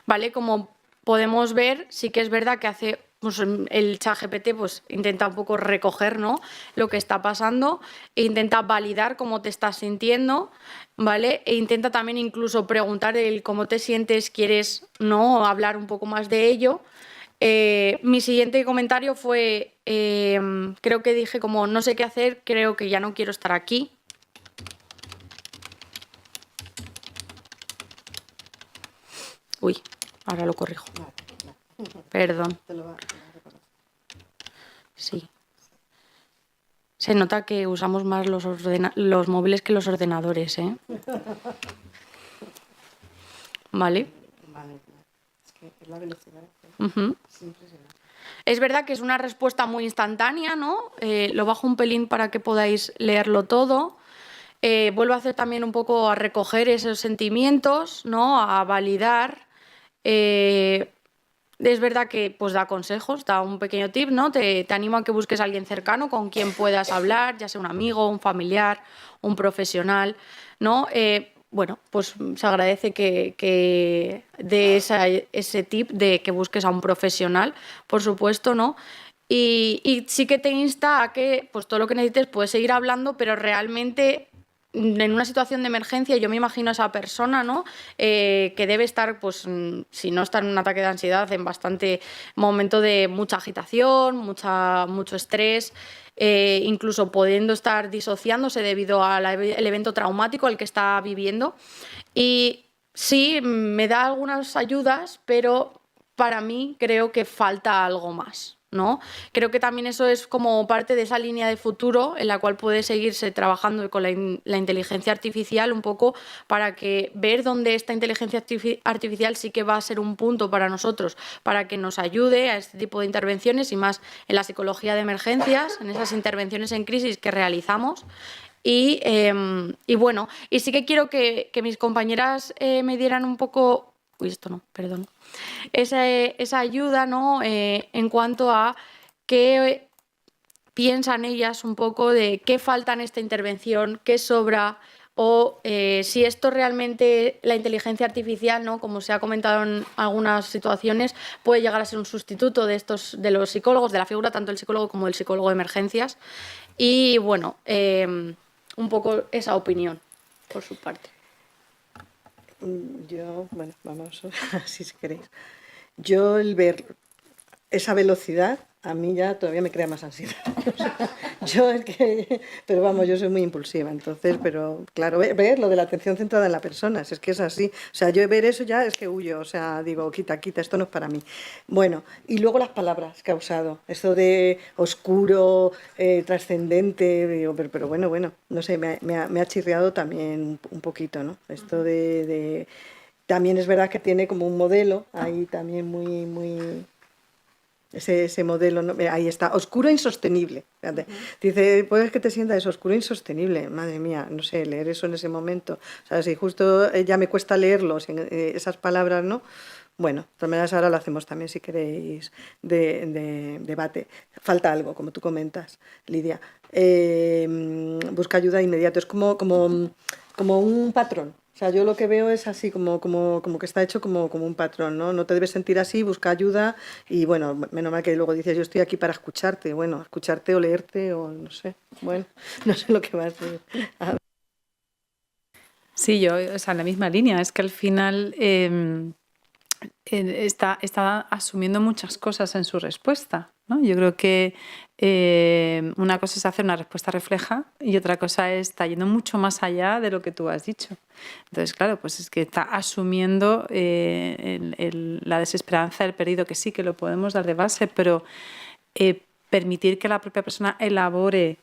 ¿Vale? Como podemos ver, sí que es verdad que hace pues, el ChatGPT pues, intenta un poco recoger, ¿no? Lo que está pasando e intenta validar cómo te estás sintiendo, ¿vale? E intenta también incluso preguntar el cómo te sientes, quieres, ¿no? Hablar un poco más de ello. Mi siguiente comentario fue, creo que dije como no sé qué hacer, creo que ya no quiero estar aquí. Uy, ahora lo corrijo. Perdón. Sí. Se nota que usamos más los móviles que los ordenadores, ¿eh? Vale. Es que es la velocidad. Es verdad que es una respuesta muy instantánea, ¿no? Lo bajo un pelín para que podáis leerlo todo. Vuelvo a hacer también un poco a recoger esos sentimientos, ¿no? A validar. es verdad que pues da consejos, da un pequeño tip, ¿no? Te animo a que busques a alguien cercano con quien puedas hablar, ya sea un amigo, un familiar, un profesional, ¿no? Bueno, pues se agradece que dé ese tip de que busques a un profesional, por supuesto, ¿no? Y sí que te insta a que pues todo lo que necesites puedes seguir hablando, pero realmente en una situación de emergencia yo me imagino a esa persona, ¿no? Que debe estar, pues si no está en un ataque de ansiedad, en bastante momento de mucha agitación, mucho estrés, incluso pudiendo estar disociándose debido al evento traumático al que está viviendo. Y sí, me da algunas ayudas, pero para mí creo que falta algo más, ¿no? Creo que también eso es como parte de esa línea de futuro en la cual puede seguirse trabajando con la inteligencia artificial un poco para que ver dónde esta inteligencia artificial sí que va a ser un punto para nosotros, para que nos ayude a este tipo de intervenciones y más en la psicología de emergencias, en esas intervenciones en crisis que realizamos. Y bueno, y sí que quiero que mis compañeras me dieran un poco... Uy, esto no, perdón. Esa ayuda, ¿no? En cuanto a qué piensan ellas un poco de qué falta en esta intervención, qué sobra, o si esto realmente, la inteligencia artificial, ¿no? Como se ha comentado en algunas situaciones, puede llegar a ser un sustituto de los psicólogos, de la figura tanto del psicólogo como del psicólogo de emergencias. Y bueno, un poco esa opinión por su parte. Yo, bueno, vamos, así si queréis. Yo el ver esa velocidad, a mí ya todavía me crea más ansiedad. O sea, yo es que, pero vamos, yo soy muy impulsiva, entonces, pero claro, ver lo de la atención centrada en la persona, si es que es así. O sea, yo ver eso ya es que huyo, o sea, digo, quita, esto no es para mí. Bueno, y luego las palabras que ha usado, eso de oscuro, trascendente, digo, pero bueno, no sé, me ha chirriado también un poquito, ¿no? Esto de... También es verdad que tiene como un modelo ahí también muy ese modelo, ¿no? Ahí está, oscuro e insostenible. Fíjate. Dice, puedes que te sientas oscuro e insostenible. Madre mía, no sé, leer eso en ese momento. O sea, si justo ya me cuesta leerlo, esas palabras, ¿no? Bueno, de todas maneras ahora lo hacemos también, si queréis, de debate. Falta algo, como tú comentas, Lidia. Busca ayuda inmediato. Es como un patrón. O sea, yo lo que veo es así, como que está hecho como un patrón, ¿no? No te debes sentir así, busca ayuda y, bueno, menos mal que luego dices, yo estoy aquí para escucharte. Bueno, escucharte o leerte o no sé. Bueno, no sé lo que va a ser. Sí, yo, o sea, en la misma línea. Es que al final está asumiendo muchas cosas en su respuesta, ¿no? Yo creo que una cosa es hacer una respuesta refleja y otra cosa es está yendo mucho más allá de lo que tú has dicho. Entonces, claro, pues es que está asumiendo la desesperanza, el perdido, que sí, que lo podemos dar de base, pero permitir que la propia persona elabore,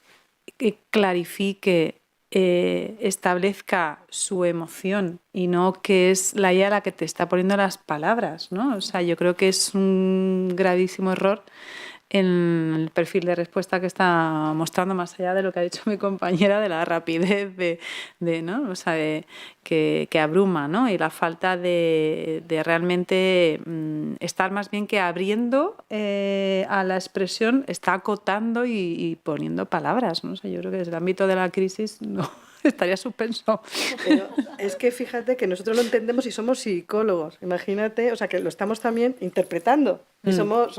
clarifique, establezca su emoción y no que es la IA la que te está poniendo las palabras, ¿no? O sea, yo creo que es un gravísimo error en el perfil de respuesta que está mostrando, más allá de lo que ha dicho mi compañera, de la rapidez ¿no? O sea, que abruma, ¿no? Y la falta de realmente estar más bien que abriendo a la expresión, está acotando y poniendo palabras, ¿no? O sea, yo creo que desde el ámbito de la crisis no estaría suspenso. Pero es que fíjate que nosotros lo entendemos y somos psicólogos. Imagínate, o sea, que lo estamos también interpretando. Y somos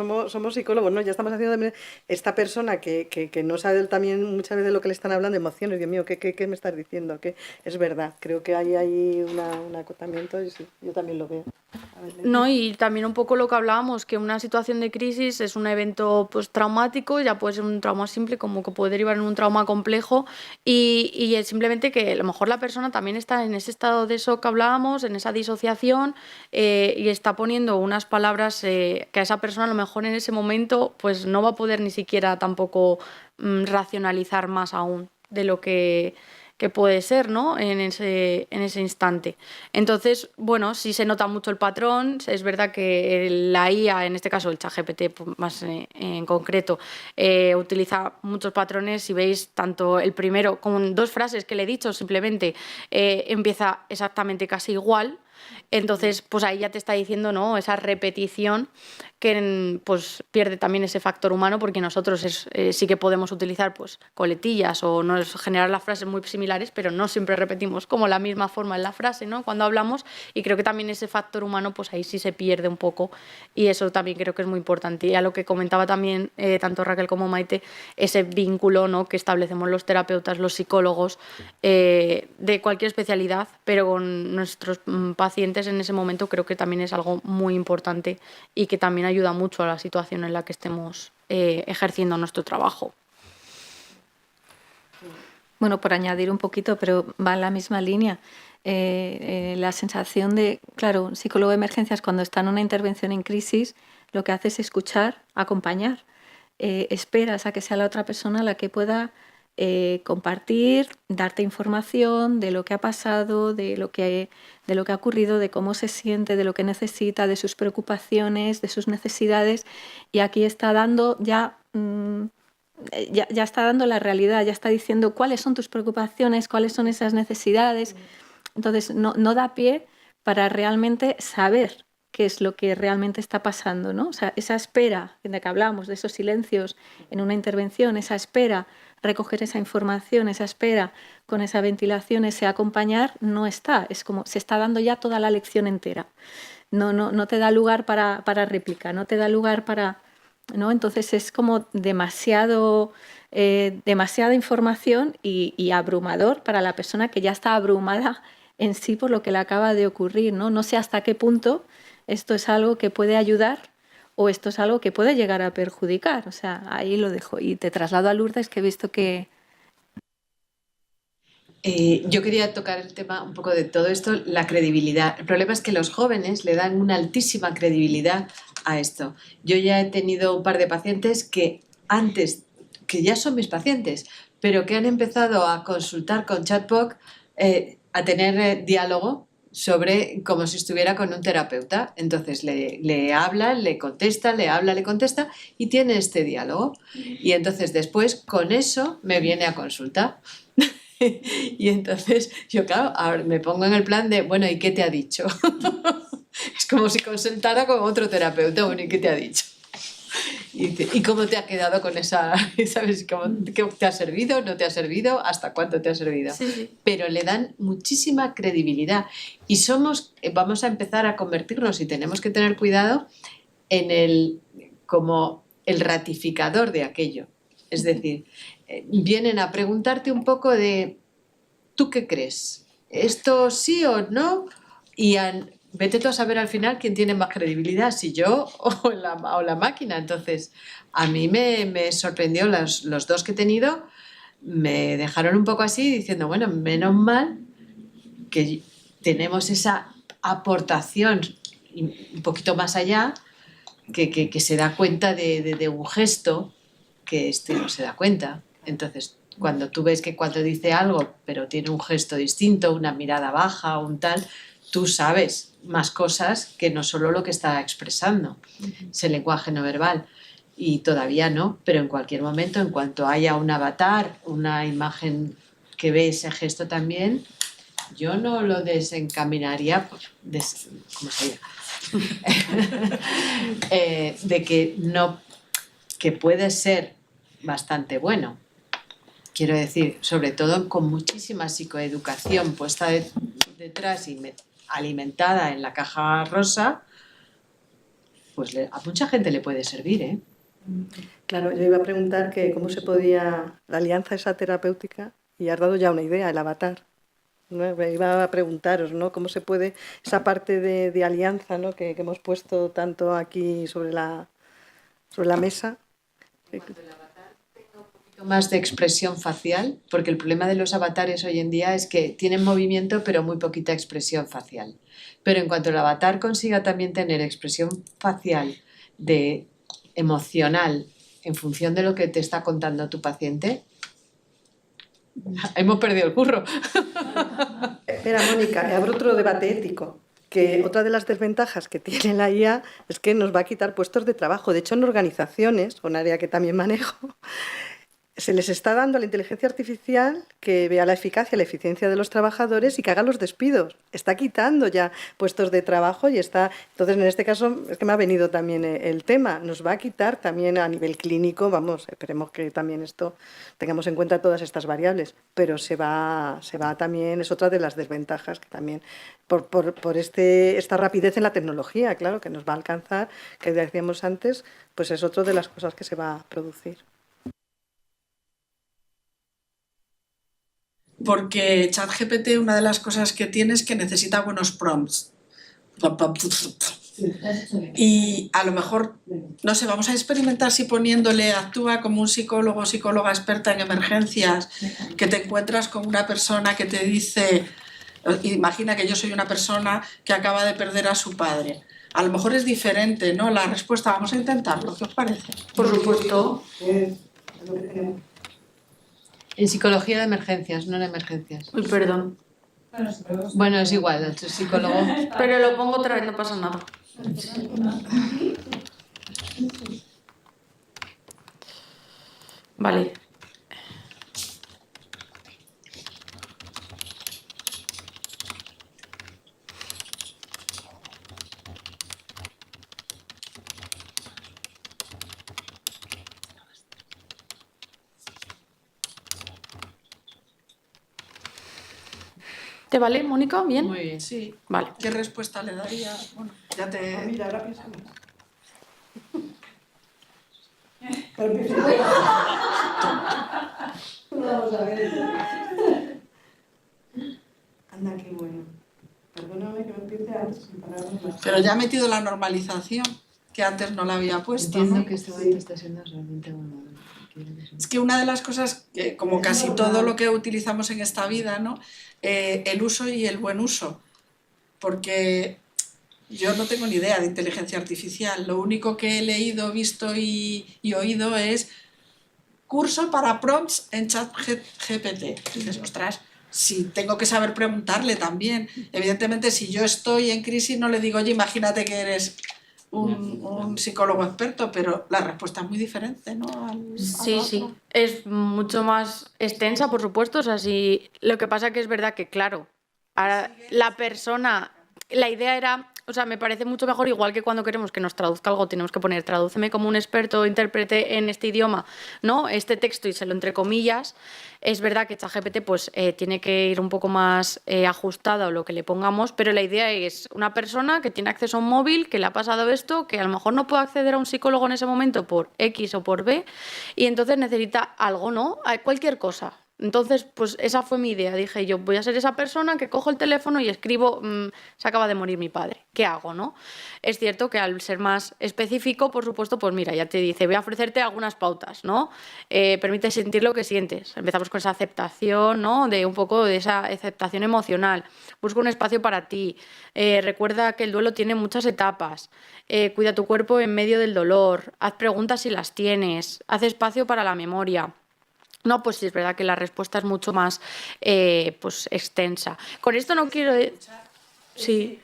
psicólogos, ¿no? Ya estamos haciendo también esta persona que no sabe también muchas veces lo que le están hablando, emociones. Dios mío, ¿qué me estás diciendo? Que es verdad, creo que hay un acotamiento y sí, yo también lo veo. No, y también un poco lo que hablábamos, que una situación de crisis es un evento pues traumático, ya puede ser un trauma simple como que puede derivar en un trauma complejo y es simplemente que a lo mejor la persona también está en ese estado de shock que hablábamos, en esa disociación y está poniendo unas palabras que a esa persona a lo mejor en ese momento pues no va a poder ni siquiera tampoco racionalizar más aún de lo que puede ser, ¿no? En ese instante. Entonces, bueno, sí se nota mucho el patrón. Es verdad que la IA, en este caso el ChatGPT más en concreto, utiliza muchos patrones. Si veis tanto el primero, con 2 frases que le he dicho, simplemente empieza exactamente casi igual. Entonces, pues ahí ya te está diciendo, ¿no? Esa repetición que pues pierde también ese factor humano, porque nosotros sí que podemos utilizar pues coletillas o generar las frases muy similares, pero no siempre repetimos como la misma forma en la frase, ¿no? Cuando hablamos, y creo que también ese factor humano pues ahí sí se pierde un poco, y eso también creo que es muy importante. Y a lo que comentaba también tanto Raquel como Maite, ese vínculo, ¿no?, que establecemos los terapeutas, los psicólogos de cualquier especialidad, pero con nuestros pacientes en ese momento creo que también es algo muy importante y que también ayuda mucho a la situación en la que estemos ejerciendo nuestro trabajo. Bueno, por añadir un poquito, pero va en la misma línea. La sensación de, claro, un psicólogo de emergencias cuando está en una intervención en crisis, lo que hace es escuchar, acompañar. Esperas a que sea la otra persona la que pueda compartir, darte información de lo que ha pasado, de lo que ha ocurrido, de cómo se siente, de lo que necesita, de sus preocupaciones, de sus necesidades. Y aquí está dando ya está dando la realidad, ya está diciendo cuáles son tus preocupaciones, cuáles son esas necesidades. Entonces no da pie para realmente saber qué es lo que realmente está pasando, ¿no? O sea, esa espera de que hablamos, de esos silencios en una intervención, esa espera, recoger esa información, esa espera con esa ventilación, ese acompañar, no está. Es como se está dando ya toda la lección entera. No te da lugar para réplica, no te da lugar para... ¿no? Entonces es como demasiada información y abrumador para la persona que ya está abrumada en sí por lo que le acaba de ocurrir, ¿no? No sé hasta qué punto esto es algo que puede ayudar o esto es algo que puede llegar a perjudicar. O sea, ahí lo dejo. Y te traslado a Lourdes, que he visto que... Yo quería tocar el tema un poco de todo esto, la credibilidad. El problema es que los jóvenes le dan una altísima credibilidad a esto. Yo ya he tenido un par de pacientes que antes, que ya son mis pacientes, pero que han empezado a consultar con chatbot, a tener diálogo sobre como si estuviera con un terapeuta. Entonces le habla, le contesta, le habla, le contesta y tiene este diálogo. Y entonces después con eso me viene a consulta. Y entonces yo, claro, ahora me pongo en el plan de, bueno, ¿y qué te ha dicho? Es como si consultara con otro terapeuta, bueno, ¿y qué te ha dicho? ¿Y cómo te ha quedado con esa, sabes, qué te ha servido, no te ha servido, hasta cuánto te ha servido? Sí. Pero le dan muchísima credibilidad y vamos a empezar a convertirnos, y tenemos que tener cuidado, en como el ratificador de aquello. Es decir, vienen a preguntarte un poco de ¿tú qué crees? ¿Esto sí o no? Y vete tú a saber al final quién tiene más credibilidad, si yo o la máquina. Entonces, a mí me sorprendió, los dos que he tenido me dejaron un poco así diciendo, bueno, menos mal que tenemos esa aportación un poquito más allá, que se da cuenta de un gesto que no se da cuenta. Entonces, cuando tú ves que cuando dice algo, pero tiene un gesto distinto, una mirada baja, un tal, tú sabes más cosas que no solo lo que está expresando, ese lenguaje no verbal. Y todavía no, pero en cualquier momento, en cuanto haya un avatar, una imagen que ve ese gesto también, yo no lo desencaminaría, ¿cómo se llama? De que puede ser bastante bueno. Quiero decir, sobre todo con muchísima psicoeducación puesta detrás y alimentada en la caja rosa, pues a mucha gente le puede servir, ¿eh? Claro, yo iba a preguntar que cómo se podía, la alianza esa terapéutica, y has dado ya una idea, el avatar. ¿No? Iba a preguntaros, ¿no? Cómo se puede, esa parte de alianza, ¿no?, que hemos puesto tanto aquí sobre la mesa. Más de expresión facial, porque el problema de los avatares hoy en día es que tienen movimiento pero muy poquita expresión facial. Pero en cuanto el avatar consiga también tener expresión facial emocional en función de lo que te está contando tu paciente, hemos perdido el curro. Espera, Mónica, abro otro debate ético, que otra de las desventajas que tiene la IA es que nos va a quitar puestos de trabajo. De hecho, en organizaciones, un área que también manejo, se les está dando a la inteligencia artificial que vea la eficacia, la eficiencia de los trabajadores y que haga los despidos. Está quitando ya puestos de trabajo y está... Entonces, en este caso, es que me ha venido también el tema. Nos va a quitar también a nivel clínico, vamos, esperemos que también esto tengamos en cuenta todas estas variables, pero se va también, es otra de las desventajas que también, por esta rapidez en la tecnología, claro, que nos va a alcanzar, que decíamos antes, pues es otra de las cosas que se va a producir. Porque ChatGPT, una de las cosas que tiene es que necesita buenos prompts. Y a lo mejor, no sé, vamos a experimentar si poniéndole actúa como un psicólogo o psicóloga experta en emergencias, que te encuentras con una persona que te dice, imagina que yo soy una persona que acaba de perder a su padre. A lo mejor es diferente, ¿no? La respuesta, vamos a intentarlo, ¿qué os parece? Por supuesto. En psicología de emergencias, no en emergencias. Uy, perdón. Bueno, es igual, el psicólogo. Pero lo pongo otra vez, no pasa nada. Vale. ¿Te vale, Mónica? ¿Bien? Muy bien. Sí. Vale. ¿Qué respuesta le daría? Bueno, ya te... Mira, ahora piensa más. Vamos a ver. Anda, qué bueno. Perdóname que me empiece antes sin palabras. Pero ya ha metido la normalización, que antes no la había puesto, Entiendo ¿no? que este momento está siendo realmente bueno. Es que una de las cosas, que, como casi todo lo que utilizamos en esta vida, ¿no? El uso y el buen uso. Porque yo no tengo ni idea de inteligencia artificial. Lo único que he leído, visto y oído es curso para prompts en ChatGPT. Dices, ostras, si tengo que saber preguntarle también. Evidentemente, si yo estoy en crisis, no le digo, oye, imagínate que eres un psicólogo experto, pero la respuesta es muy diferente, ¿no? Sí, sí. Es mucho más extensa, por supuesto. O sea, sí. Lo que pasa que es verdad que, claro, ahora la persona, la idea era, o sea, me parece mucho mejor, igual que cuando queremos que nos traduzca algo, tenemos que poner tradúceme como un experto intérprete en este idioma, ¿no? Este texto y se lo entre comillas. Es verdad que ChatGPT pues tiene que ir un poco más ajustado a lo que le pongamos, pero la idea es una persona que tiene acceso a un móvil, que le ha pasado esto, que a lo mejor no puede acceder a un psicólogo en ese momento por X o por B, y entonces necesita algo, ¿no? Cualquier cosa. Entonces, pues esa fue mi idea. Dije yo, voy a ser esa persona que cojo el teléfono y escribo, se acaba de morir mi padre. ¿Qué hago, no? Es cierto que al ser más específico, por supuesto, pues mira, ya te dice, voy a ofrecerte algunas pautas, ¿no? Permite sentir lo que sientes. Empezamos con esa aceptación, ¿no? De un poco de esa aceptación emocional. Busca un espacio para ti. Recuerda que el duelo tiene muchas etapas. Cuida tu cuerpo en medio del dolor. Haz preguntas si las tienes. Haz espacio para la memoria. No, pues sí, es verdad que la respuesta es mucho más pues extensa. Con esto no quiero... Sí.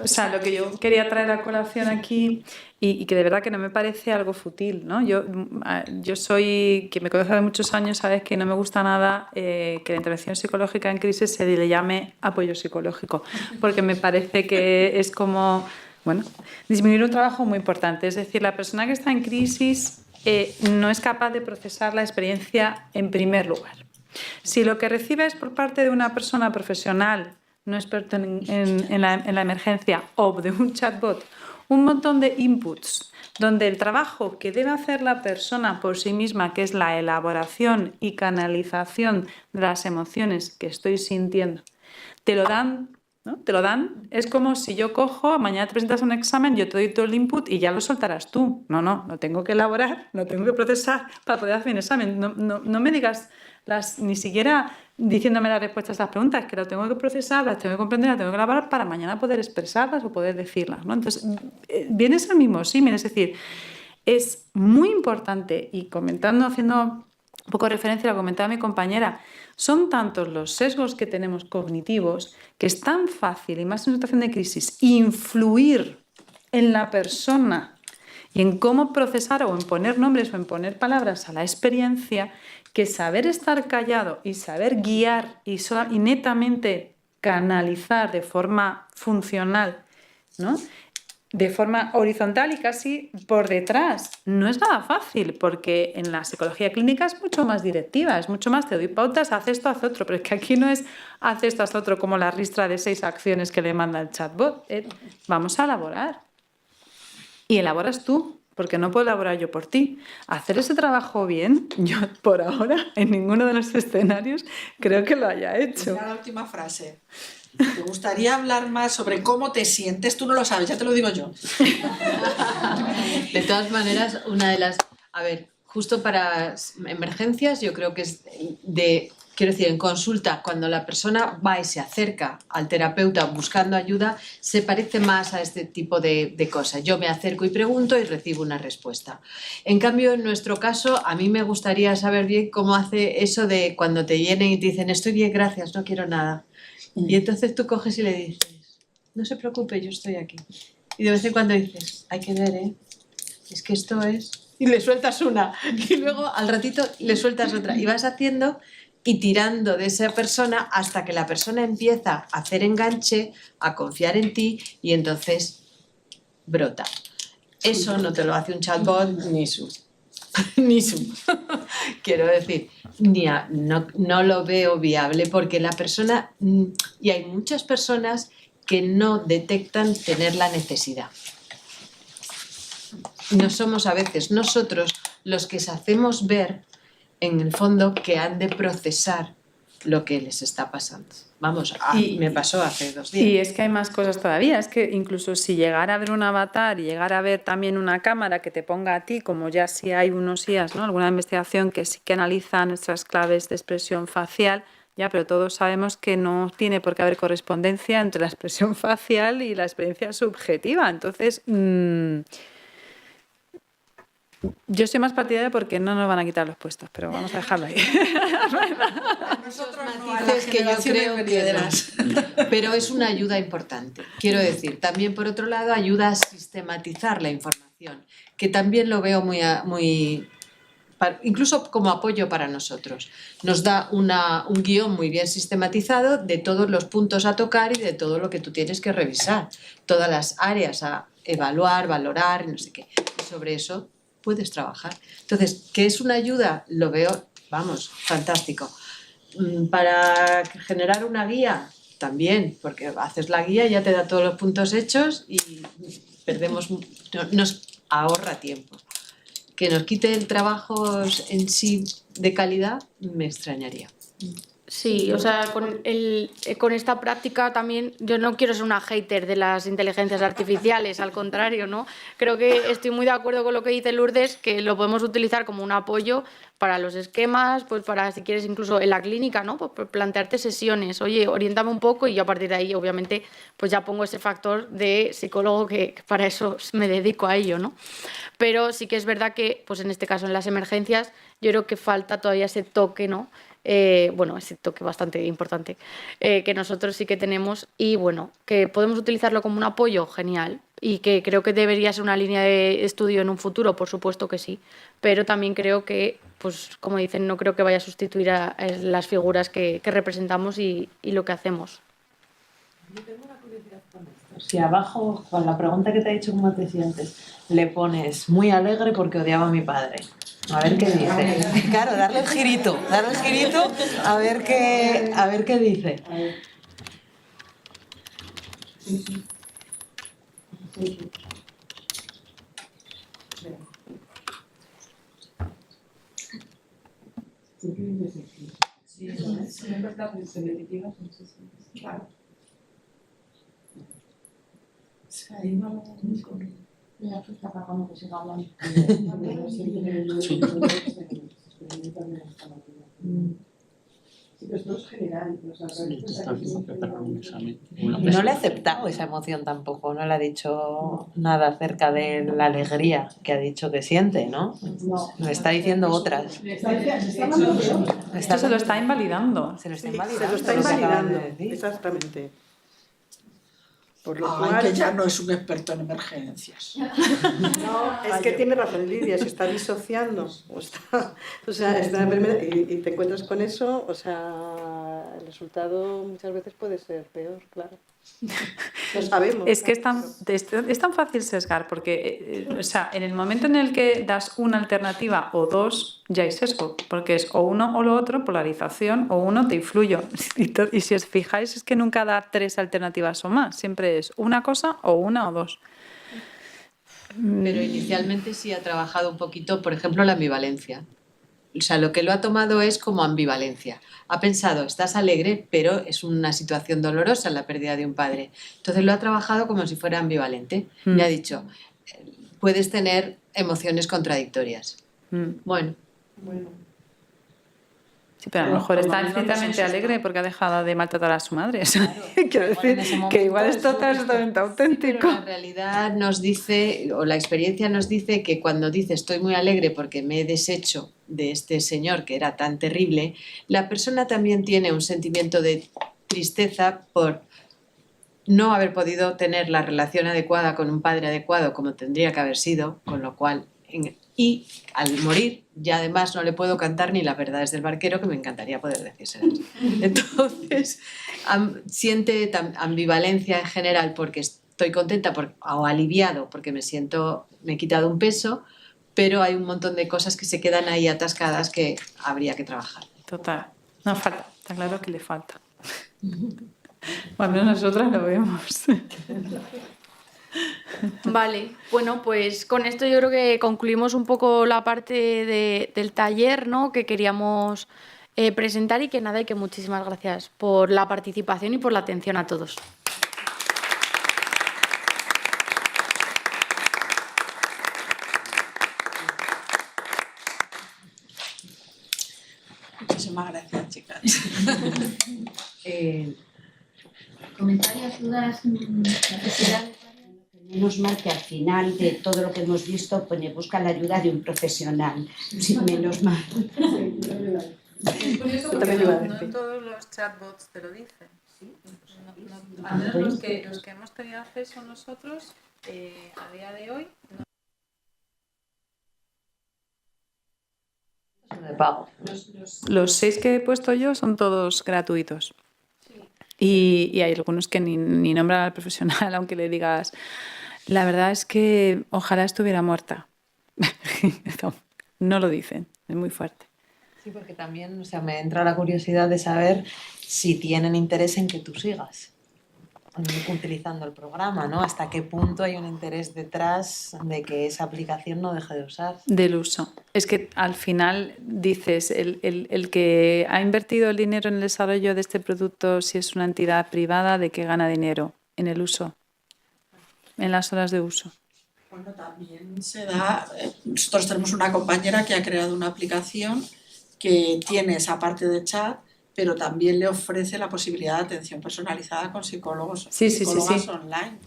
O sea, lo que yo quería traer a colación aquí y que de verdad que no me parece algo fútil, ¿no? Yo soy, quien me conoce de muchos años, sabes que no me gusta nada que la intervención psicológica en crisis se le llame apoyo psicológico, porque me parece que es como, bueno, disminuir un trabajo muy importante. Es decir, la persona que está en crisis no es capaz de procesar la experiencia en primer lugar. Si lo que recibe es por parte de una persona profesional, no experto en la emergencia, o de un chatbot, un montón de inputs, donde el trabajo que debe hacer la persona por sí misma, que es la elaboración y canalización de las emociones que estoy sintiendo, te lo dan, ¿no? Te lo dan, es como si yo cojo, mañana te presentas un examen, yo te doy todo el input y ya lo soltarás tú. No, lo tengo que elaborar, lo tengo que procesar para poder hacer un examen. No me digas ni siquiera diciéndome las respuestas a las preguntas, que lo tengo que procesar, las tengo que comprender, las tengo que elaborar para mañana poder expresarlas o poder decirlas, ¿no? Entonces, viene ese mismo símil, es decir, es muy importante, y haciendo un poco referencia a lo que comentaba mi compañera, son tantos los sesgos que tenemos cognitivos que es tan fácil, y más en una situación de crisis, influir en la persona y en cómo procesar o en poner nombres o en poner palabras a la experiencia, que saber estar callado y saber guiar y netamente canalizar de forma funcional, ¿no? De forma horizontal y casi por detrás. No es nada fácil, porque en la psicología clínica es mucho más directiva, es mucho más, te doy pautas, haz esto, haz otro, pero es que aquí no es haz esto, haz otro, como la ristra de 6 acciones que le manda el chatbot. Vamos a elaborar. Y elaboras tú, porque no puedo elaborar yo por ti. Hacer ese trabajo bien, yo por ahora, en ninguno de los escenarios, creo que lo haya hecho. La última frase. ¿Te gustaría hablar más sobre cómo te sientes? Tú no lo sabes, ya te lo digo yo. De todas maneras, una de las... A ver, justo para emergencias yo creo que es quiero decir, en consulta, cuando la persona va y se acerca al terapeuta buscando ayuda, se parece más a este tipo de cosas. Yo me acerco y pregunto y recibo una respuesta. En cambio, en nuestro caso, a mí me gustaría saber bien cómo hace eso de cuando te vienen y te dicen estoy bien, gracias, no quiero nada. Y entonces tú coges y le dices, no se preocupe, yo estoy aquí. Y de vez en cuando dices, hay que ver, es que esto es... Y le sueltas una. Y luego al ratito le sueltas otra. Y vas haciendo y tirando de esa persona hasta que la persona empieza a hacer enganche, a confiar en ti y entonces brota. Eso no te lo hace un chatbot ni su. Quiero decir, no lo veo viable porque la persona, y hay muchas personas que no detectan tener la necesidad. No somos a veces nosotros los que hacemos ver, en el fondo, que han de procesar lo que les está pasando. Vamos, me pasó hace 2 días. Y es que hay más cosas todavía, es que incluso si llegara a ver un avatar y llegara a ver también una cámara que te ponga a ti, como ya sí hay unos IAs, ¿no? Alguna investigación que sí que analiza nuestras claves de expresión facial, ya, pero todos sabemos que no tiene por qué haber correspondencia entre la expresión facial y la experiencia subjetiva. Entonces, yo soy más partidaria porque no nos van a quitar los puestos, pero vamos a dejarlo ahí. Nosotros matices que yo creo que no. Pero es una ayuda importante. Quiero decir, también por otro lado ayuda a sistematizar la información, que también lo veo muy incluso como apoyo para nosotros. Nos da un guión muy bien sistematizado de todos los puntos a tocar y de todo lo que tú tienes que revisar, todas las áreas a evaluar, valorar, no sé qué. Y sobre eso puedes trabajar. Entonces, ¿qué es una ayuda? Lo veo, vamos, fantástico. Para generar una guía, también, porque haces la guía, ya te da todos los puntos hechos y nos ahorra tiempo. Que nos quite el trabajo en sí de calidad, me extrañaría. Sí, o sea, con esta práctica también yo no quiero ser una hater de las inteligencias artificiales, al contrario, ¿no? Creo que estoy muy de acuerdo con lo que dice Lourdes, que lo podemos utilizar como un apoyo para los esquemas, pues para, si quieres, incluso en la clínica, ¿no? Pues plantearte sesiones, oye, oriéntame un poco y yo a partir de ahí, obviamente, pues ya pongo ese factor de psicólogo que para eso me dedico a ello, ¿no? Pero sí que es verdad que, pues en este caso, en las emergencias, yo creo que falta todavía ese toque, ¿no? Ese toque bastante importante que nosotros sí que tenemos y bueno, que podemos utilizarlo como un apoyo, genial, y que creo que debería ser una línea de estudio en un futuro, por supuesto que sí, pero también creo que, pues como dicen, no creo que vaya a sustituir a las figuras que representamos y lo que hacemos. Yo tengo una curiosidad con esto. Si abajo, con la pregunta que te he dicho como te sientes, le pones muy alegre porque odiaba a mi padre. A ver qué dice. Claro, darle el girito, a ver qué dice. Claro. Ya está pagando que siga hablando. Sí, pero esto es general. No le ha aceptado esa emoción tampoco, no le ha dicho nada acerca de la alegría que ha dicho que siente, ¿no? Le está diciendo otras. Esto se lo está invalidando. Se lo está invalidando, exactamente. Por lo Ay, cual, que ya no es un experto en emergencias. no, es que tiene razón Lidia, se está disociando, o sea, está enfermedad y te encuentras con eso, o sea, el resultado muchas veces puede ser peor, claro. Lo sabemos. Es que es tan fácil sesgar, porque o sea, en el momento en el que das una alternativa o dos, ya hay sesgo, porque es o uno o lo otro, polarización, o uno te influyo. Y si os fijáis, es que nunca da tres alternativas o más, siempre es una cosa o una o dos. Pero inicialmente sí ha trabajado un poquito, por ejemplo, la ambivalencia. O sea, lo que lo ha tomado es como ambivalencia. Ha pensado, estás alegre, pero es una situación dolorosa la pérdida de un padre. Entonces lo ha trabajado como si fuera ambivalente. Y ha dicho, puedes tener emociones contradictorias. Bueno. Sí, pero a lo mejor está infinitamente alegre porque ha dejado de maltratar a su madre. Quiero decir que igual es totalmente auténtico. Pero la realidad nos dice, o la experiencia nos dice que cuando dice estoy muy alegre porque me he deshecho de este señor que era tan terrible, la persona también tiene un sentimiento de tristeza por no haber podido tener la relación adecuada con un padre adecuado como tendría que haber sido, con lo cual... Y al morir, ya además no le puedo cantar ni las verdades del barquero, que me encantaría poder decírselas. Entonces, siente ambivalencia en general porque estoy contenta o aliviado porque me he quitado un peso, pero hay un montón de cosas que se quedan ahí atascadas que habría que trabajar. Total. No falta, está claro que le falta. O al menos nosotras lo vemos. Vale, bueno, pues con esto yo creo que concluimos un poco la parte del taller, ¿no?, que queríamos presentar, y que nada, y que muchísimas gracias por la participación y por la atención a todos. Muchísimas gracias, chicas. ¿Comentarios, dudas, necesidades? Menos mal que al final de todo lo que hemos visto pues busca la ayuda de un profesional. Sí, menos mal. No todos los chatbots te lo dicen. Al menos los que hemos tenido acceso nosotros a día de hoy. De pago. Los 6 que he puesto yo son todos gratuitos. Y hay algunos que ni nombran al profesional, aunque le digas, la verdad es que ojalá estuviera muerta. No lo dicen, es muy fuerte. Sí, porque también, o sea, me entra la curiosidad de saber si tienen interés en que tú sigas utilizando el programa, ¿no? Hasta qué punto hay un interés detrás de que esa aplicación no deje de usar. Del uso. Es que al final dices, el que ha invertido el dinero en el desarrollo de este producto, si es una entidad privada, ¿de qué gana dinero? En el uso, en las horas de uso. Bueno, también se da, nosotros tenemos una compañera que ha creado una aplicación que tiene esa parte de chat, pero también le ofrece la posibilidad de atención personalizada con psicólogas online.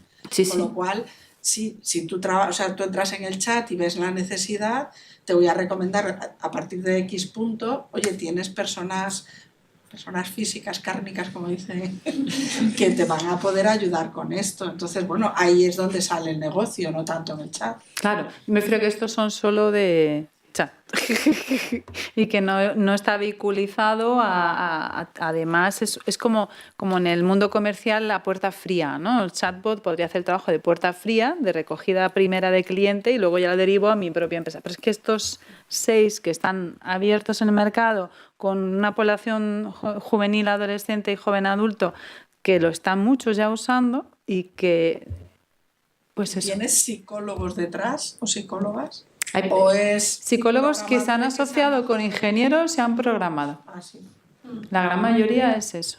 Con lo cual, si tú entras en el chat y ves la necesidad, te voy a recomendar a partir de X punto, oye, tienes personas físicas, kármicas, como dicen, que te van a poder ayudar con esto. Entonces, bueno, ahí es donde sale el negocio, no tanto en el chat. Claro, me refiero que estos son solo de chat y que no está vehiculizado además es como en el mundo comercial la puerta fría, ¿no? El chatbot podría hacer el trabajo de puerta fría, de recogida primera de cliente, y luego ya la derivo a mi propia empresa. Pero es que estos 6 que están abiertos en el mercado con una población juvenil, adolescente y joven adulto que lo están muchos ya usando, y que pues eso. ¿Tienes psicólogos detrás o psicólogas? Hay psicólogos que se han asociado con ingenieros, se han programado. Ah, sí. La gran mayoría es eso.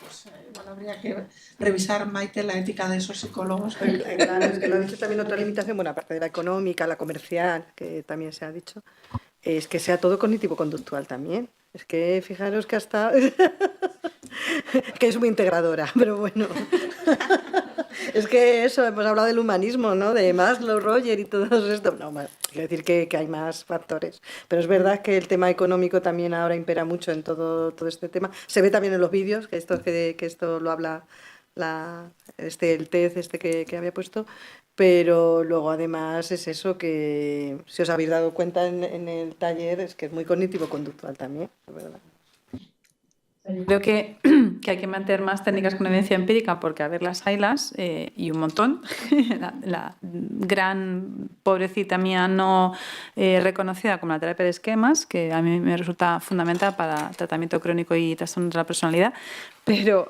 Pues igual habría que revisar, Maite, la ética de esos psicólogos. Claro, es que lo ha dicho también otra limitación, bueno, aparte de la económica, la comercial, que también se ha dicho, es que sea todo cognitivo-conductual también. Es que fijaros que hasta... que es muy integradora, pero bueno... Es que eso, hemos hablado del humanismo, ¿no? De Maslow, Roger y todo esto. No, quiero decir que hay más factores. Pero es verdad que el tema económico también ahora impera mucho en todo este tema. Se ve también en los vídeos, que esto lo habla el test que había puesto, pero luego además es eso que, si os habéis dado cuenta en el taller, es que es muy cognitivo-conductual también, es verdad. Creo que hay que mantener más técnicas con evidencia empírica porque a ver las haylas y un montón. La gran pobrecita mía no reconocida como la terapia de esquemas, que a mí me resulta fundamental para tratamiento crónico y trastornos de la personalidad. Pero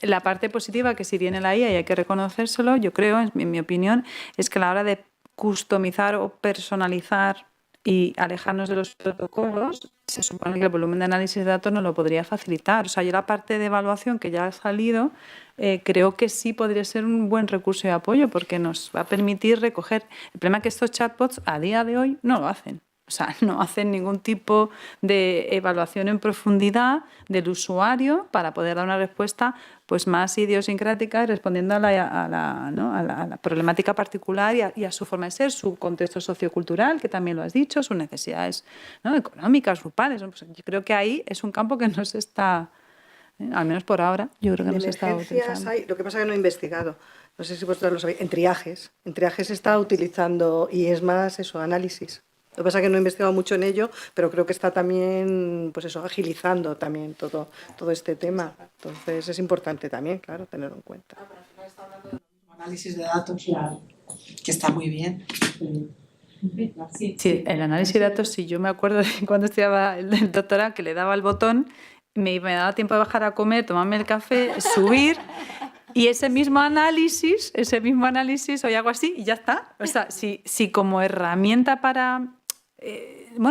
la parte positiva que sí tiene la IA y hay que reconocérselo, yo creo, en mi opinión, es que a la hora de customizar o personalizar y alejarnos de los protocolos, se supone que el volumen de análisis de datos nos lo podría facilitar. O sea, yo la parte de evaluación que ya ha salido, creo que sí podría ser un buen recurso de apoyo porque nos va a permitir recoger. El problema es que estos chatbots a día de hoy no lo hacen. O sea, no hacen ningún tipo de evaluación en profundidad del usuario para poder dar una respuesta pues más idiosincrática, respondiendo a la problemática particular y a su forma de ser, su contexto sociocultural, que también lo has dicho, sus necesidades, ¿no?, económicas, grupales. Pues yo creo que ahí es un campo que no se está, al menos por ahora, yo creo que no se está utilizando. Lo que pasa es que no he investigado. No sé si vosotros lo sabéis. En triajes se está utilizando y es más eso, análisis. Lo que pasa es que no he investigado mucho en ello, pero creo que está también, pues eso, agilizando también todo este tema. Entonces es importante también, claro, tenerlo en cuenta. Pero al final está hablando del mismo análisis de datos, que está muy bien. Sí, el análisis de datos, sí, yo me acuerdo de cuando estudiaba el doctorado que le daba el botón, me daba tiempo de bajar a comer, tomarme el café, subir. Y ese mismo análisis hoy hago así y ya está. O sea, si como herramienta para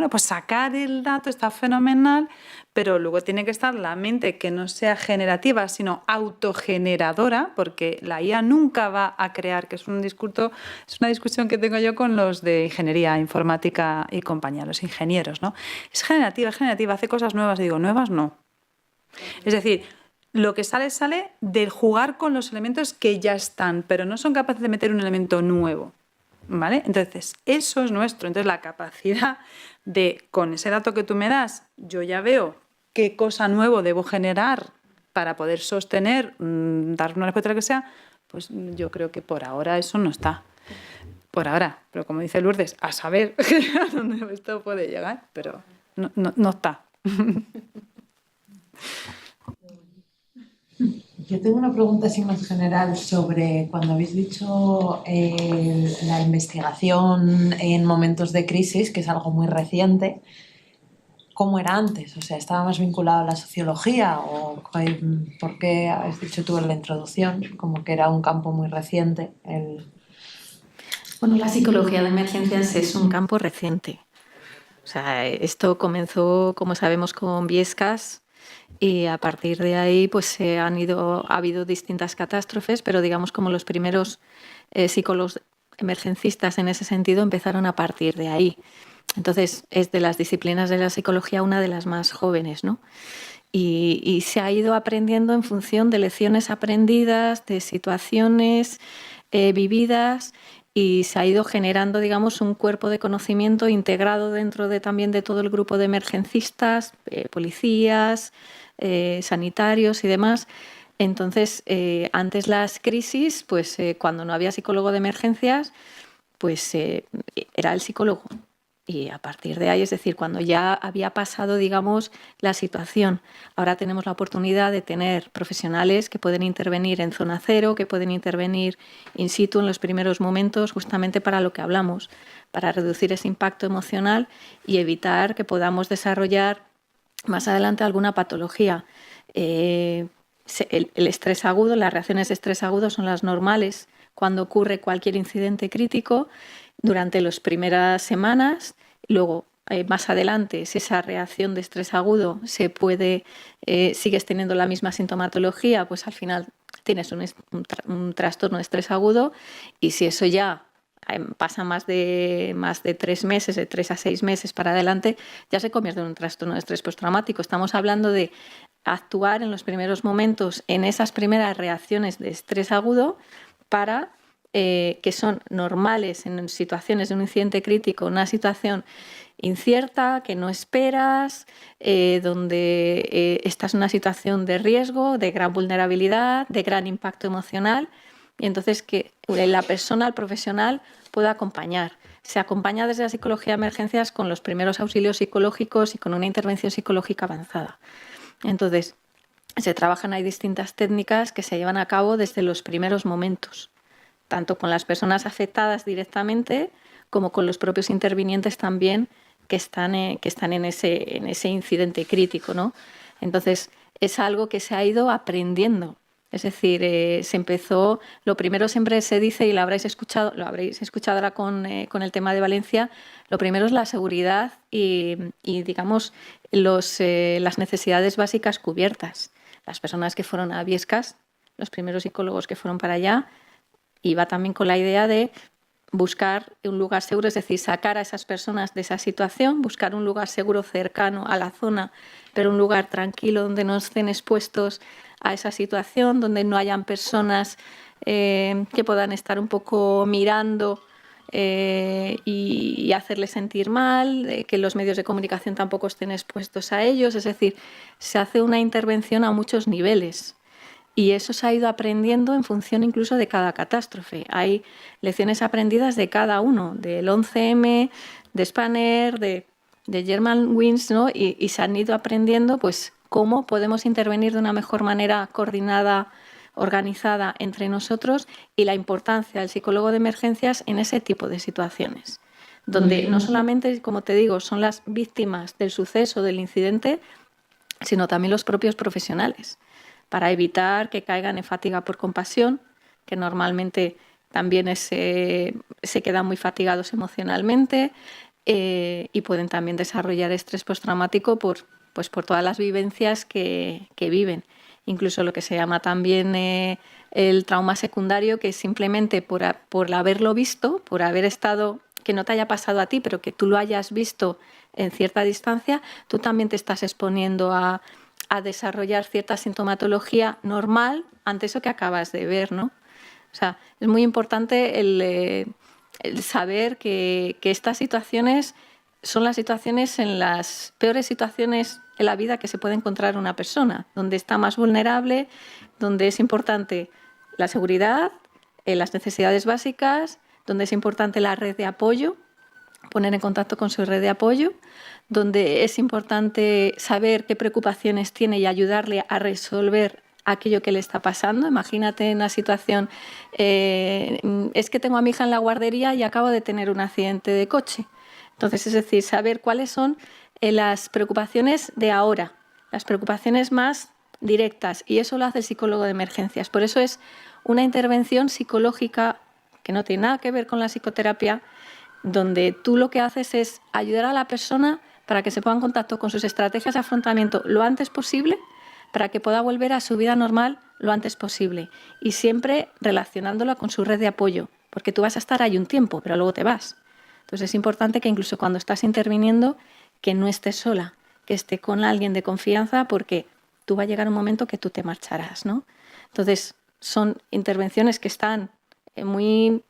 pues sacar el dato está fenomenal, pero luego tiene que estar la mente que no sea generativa, sino autogeneradora, porque la IA nunca va a crear, que es una discusión que tengo yo con los de ingeniería informática y compañía, los ingenieros, ¿no? Es generativa, hace cosas nuevas. Y digo, nuevas no. Es decir, lo que sale del jugar con los elementos que ya están, pero no son capaces de meter un elemento nuevo, ¿vale? Entonces, eso es nuestro. Entonces, la capacidad de, con ese dato que tú me das, yo ya veo qué cosa nuevo debo generar para poder sostener, dar una respuesta a lo que sea, pues yo creo que por ahora eso no está. Por ahora, pero como dice Lourdes, a saber a dónde esto puede llegar, pero no está. Yo tengo una pregunta así más general sobre cuando habéis dicho la investigación en momentos de crisis, que es algo muy reciente. ¿Cómo era antes? O sea, ¿estaba más vinculado a la sociología? ¿O por qué has dicho tú en la introducción como que era un campo muy reciente? Bueno, la psicología de emergencias es un campo reciente. O sea, esto comenzó, como sabemos, con Biescas. Y a partir de ahí pues ha habido distintas catástrofes, pero digamos como los primeros psicólogos emergencistas en ese sentido empezaron a partir de ahí. Entonces es de las disciplinas de la psicología una de las más jóvenes, ¿no? Y se ha ido aprendiendo en función de lecciones aprendidas, de situaciones vividas, y se ha ido generando, digamos, un cuerpo de conocimiento integrado dentro también de todo el grupo de emergencistas, policías, sanitarios y demás. Entonces, antes las crisis, pues cuando no había psicólogo de emergencias, pues era el psicólogo. Y a partir de ahí, es decir, cuando ya había pasado, digamos, la situación, ahora tenemos la oportunidad de tener profesionales que pueden intervenir en zona cero, que pueden intervenir in situ en los primeros momentos, justamente para lo que hablamos, para reducir ese impacto emocional y evitar que podamos desarrollar más adelante alguna patología. El estrés agudo, las reacciones de estrés agudo son las normales cuando ocurre cualquier incidente crítico durante las primeras semanas. Luego, más adelante, si esa reacción de estrés agudo sigues teniendo la misma sintomatología, pues al final tienes un trastorno de estrés agudo, y si eso ya pasa más de 3 meses, de 3 a 6 meses para adelante, ya se convierte en un trastorno de estrés postraumático. Estamos hablando de actuar en los primeros momentos en esas primeras reacciones de estrés agudo para que son normales en situaciones de un incidente crítico, una situación incierta, que no esperas, donde estás en una situación de riesgo, de gran vulnerabilidad, de gran impacto emocional, y entonces que la persona, el profesional, pueda acompañar. Se acompaña desde la psicología de emergencias con los primeros auxilios psicológicos y con una intervención psicológica avanzada. Entonces, se trabajan, hay distintas técnicas que se llevan a cabo desde los primeros momentos, tanto con las personas afectadas directamente como con los propios intervinientes también que están en ese incidente crítico, ¿no? Entonces, es algo que se ha ido aprendiendo. Es decir, se empezó, lo primero siempre se dice, y lo habréis escuchado ahora con el tema de Valencia, lo primero es la seguridad y digamos, las necesidades básicas cubiertas. Las personas que fueron a Biescas, los primeros psicólogos que fueron para allá, iba también con la idea de buscar un lugar seguro, es decir, sacar a esas personas de esa situación, buscar un lugar seguro cercano a la zona, pero un lugar tranquilo donde no estén expuestos a esa situación, donde no hayan personas que puedan estar un poco mirando y hacerles sentir mal, que los medios de comunicación tampoco estén expuestos a ellos. Es decir, se hace una intervención a muchos niveles. Y eso se ha ido aprendiendo en función incluso de cada catástrofe. Hay lecciones aprendidas de cada uno, del 11M, de Spanner, de Germanwings, ¿no? Y se han ido aprendiendo pues, cómo podemos intervenir de una mejor manera coordinada, organizada entre nosotros, y la importancia del psicólogo de emergencias en ese tipo de situaciones, donde no solamente, como te digo, son las víctimas del suceso, del incidente, sino también los propios profesionales, para evitar que caigan en fatiga por compasión, que normalmente también se quedan muy fatigados emocionalmente y pueden también desarrollar estrés postraumático por todas las vivencias que viven. Incluso lo que se llama también el trauma secundario, que es simplemente por haberlo visto, por haber estado, que no te haya pasado a ti, pero que tú lo hayas visto en cierta distancia, tú también te estás exponiendo a desarrollar cierta sintomatología normal ante eso que acabas de ver, ¿no? O sea, es muy importante el saber que estas situaciones son las situaciones en las peores situaciones en la vida que se puede encontrar una persona, donde está más vulnerable, donde es importante la seguridad, las necesidades básicas, donde es importante la red de apoyo, poner en contacto con su red de apoyo, donde es importante saber qué preocupaciones tiene y ayudarle a resolver aquello que le está pasando. Imagínate una situación, es que tengo a mi hija en la guardería y acabo de tener un accidente de coche. Entonces, es decir, saber cuáles son las preocupaciones de ahora, las preocupaciones más directas, y eso lo hace el psicólogo de emergencias. Por eso es una intervención psicológica que no tiene nada que ver con la psicoterapia, donde tú lo que haces es ayudar a la persona para que se ponga en contacto con sus estrategias de afrontamiento lo antes posible, para que pueda volver a su vida normal lo antes posible, y siempre relacionándola con su red de apoyo, porque tú vas a estar ahí un tiempo, pero luego te vas. Entonces es importante que incluso cuando estás interviniendo, que no estés sola, que esté con alguien de confianza, porque tú va a llegar un momento que tú te marcharás, ¿no? Entonces son intervenciones que están muy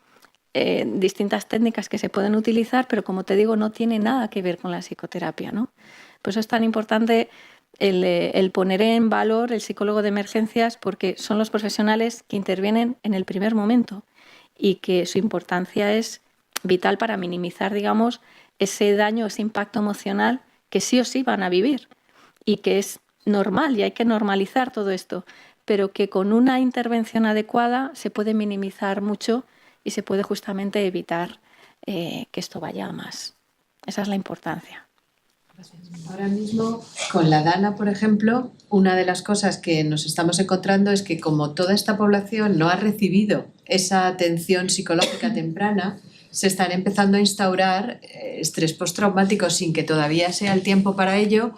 distintas técnicas que se pueden utilizar, pero como te digo, no tiene nada que ver con la psicoterapia, ¿no? Por eso es tan importante el poner en valor el psicólogo de emergencias, porque son los profesionales que intervienen en el primer momento y que su importancia es vital para minimizar, digamos, ese daño, ese impacto emocional que sí o sí van a vivir, y que es normal y hay que normalizar todo esto, pero que con una intervención adecuada se puede minimizar mucho y se puede justamente evitar que esto vaya a más. Esa es la importancia. Ahora mismo, con la DANA, por ejemplo, una de las cosas que nos estamos encontrando es que como toda esta población no ha recibido esa atención psicológica temprana, se están empezando a instaurar estrés postraumático sin que todavía sea el tiempo para ello,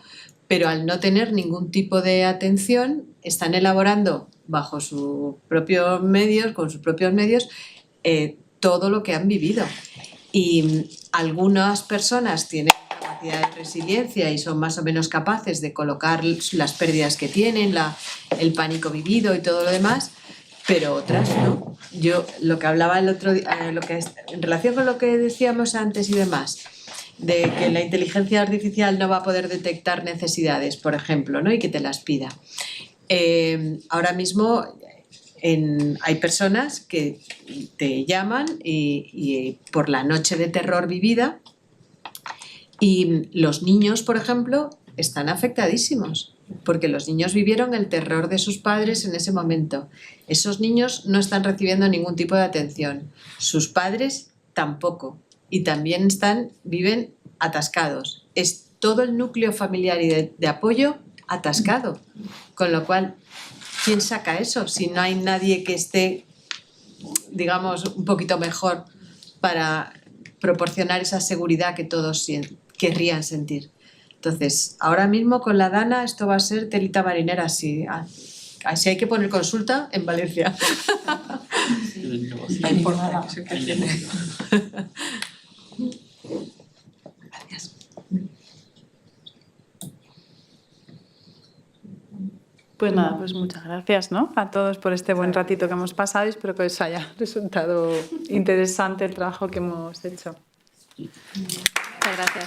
pero al no tener ningún tipo de atención, están elaborando bajo sus propios medios, con sus propios medios, todo lo que han vivido. Y algunas personas tienen capacidad de resiliencia y son más o menos capaces de colocar las pérdidas que tienen, el pánico vivido y todo lo demás, pero otras no. Yo lo que hablaba el otro día, en relación con lo que decíamos antes y demás, de que la inteligencia artificial no va a poder detectar necesidades, por ejemplo, ¿no? Y que te las pida. Ahora mismo hay personas que te llaman y por la noche de terror vivida, y los niños, por ejemplo, están afectadísimos porque los niños vivieron el terror de sus padres en ese momento. Esos niños no están recibiendo ningún tipo de atención, sus padres tampoco, y también viven atascados. Es todo el núcleo familiar y de apoyo atascado, con lo cual, ¿quién saca eso si no hay nadie que esté, digamos, un poquito mejor para proporcionar esa seguridad que todos querrían sentir? Entonces, ahora mismo con la Dana esto va a ser telita marinera, si hay que poner consulta en Valencia. La importancia que tiene. Gracias. Pues nada, pues muchas gracias, ¿no? A todos por este buen ratito que hemos pasado y espero que os haya resultado interesante el trabajo que hemos hecho. Muchas gracias.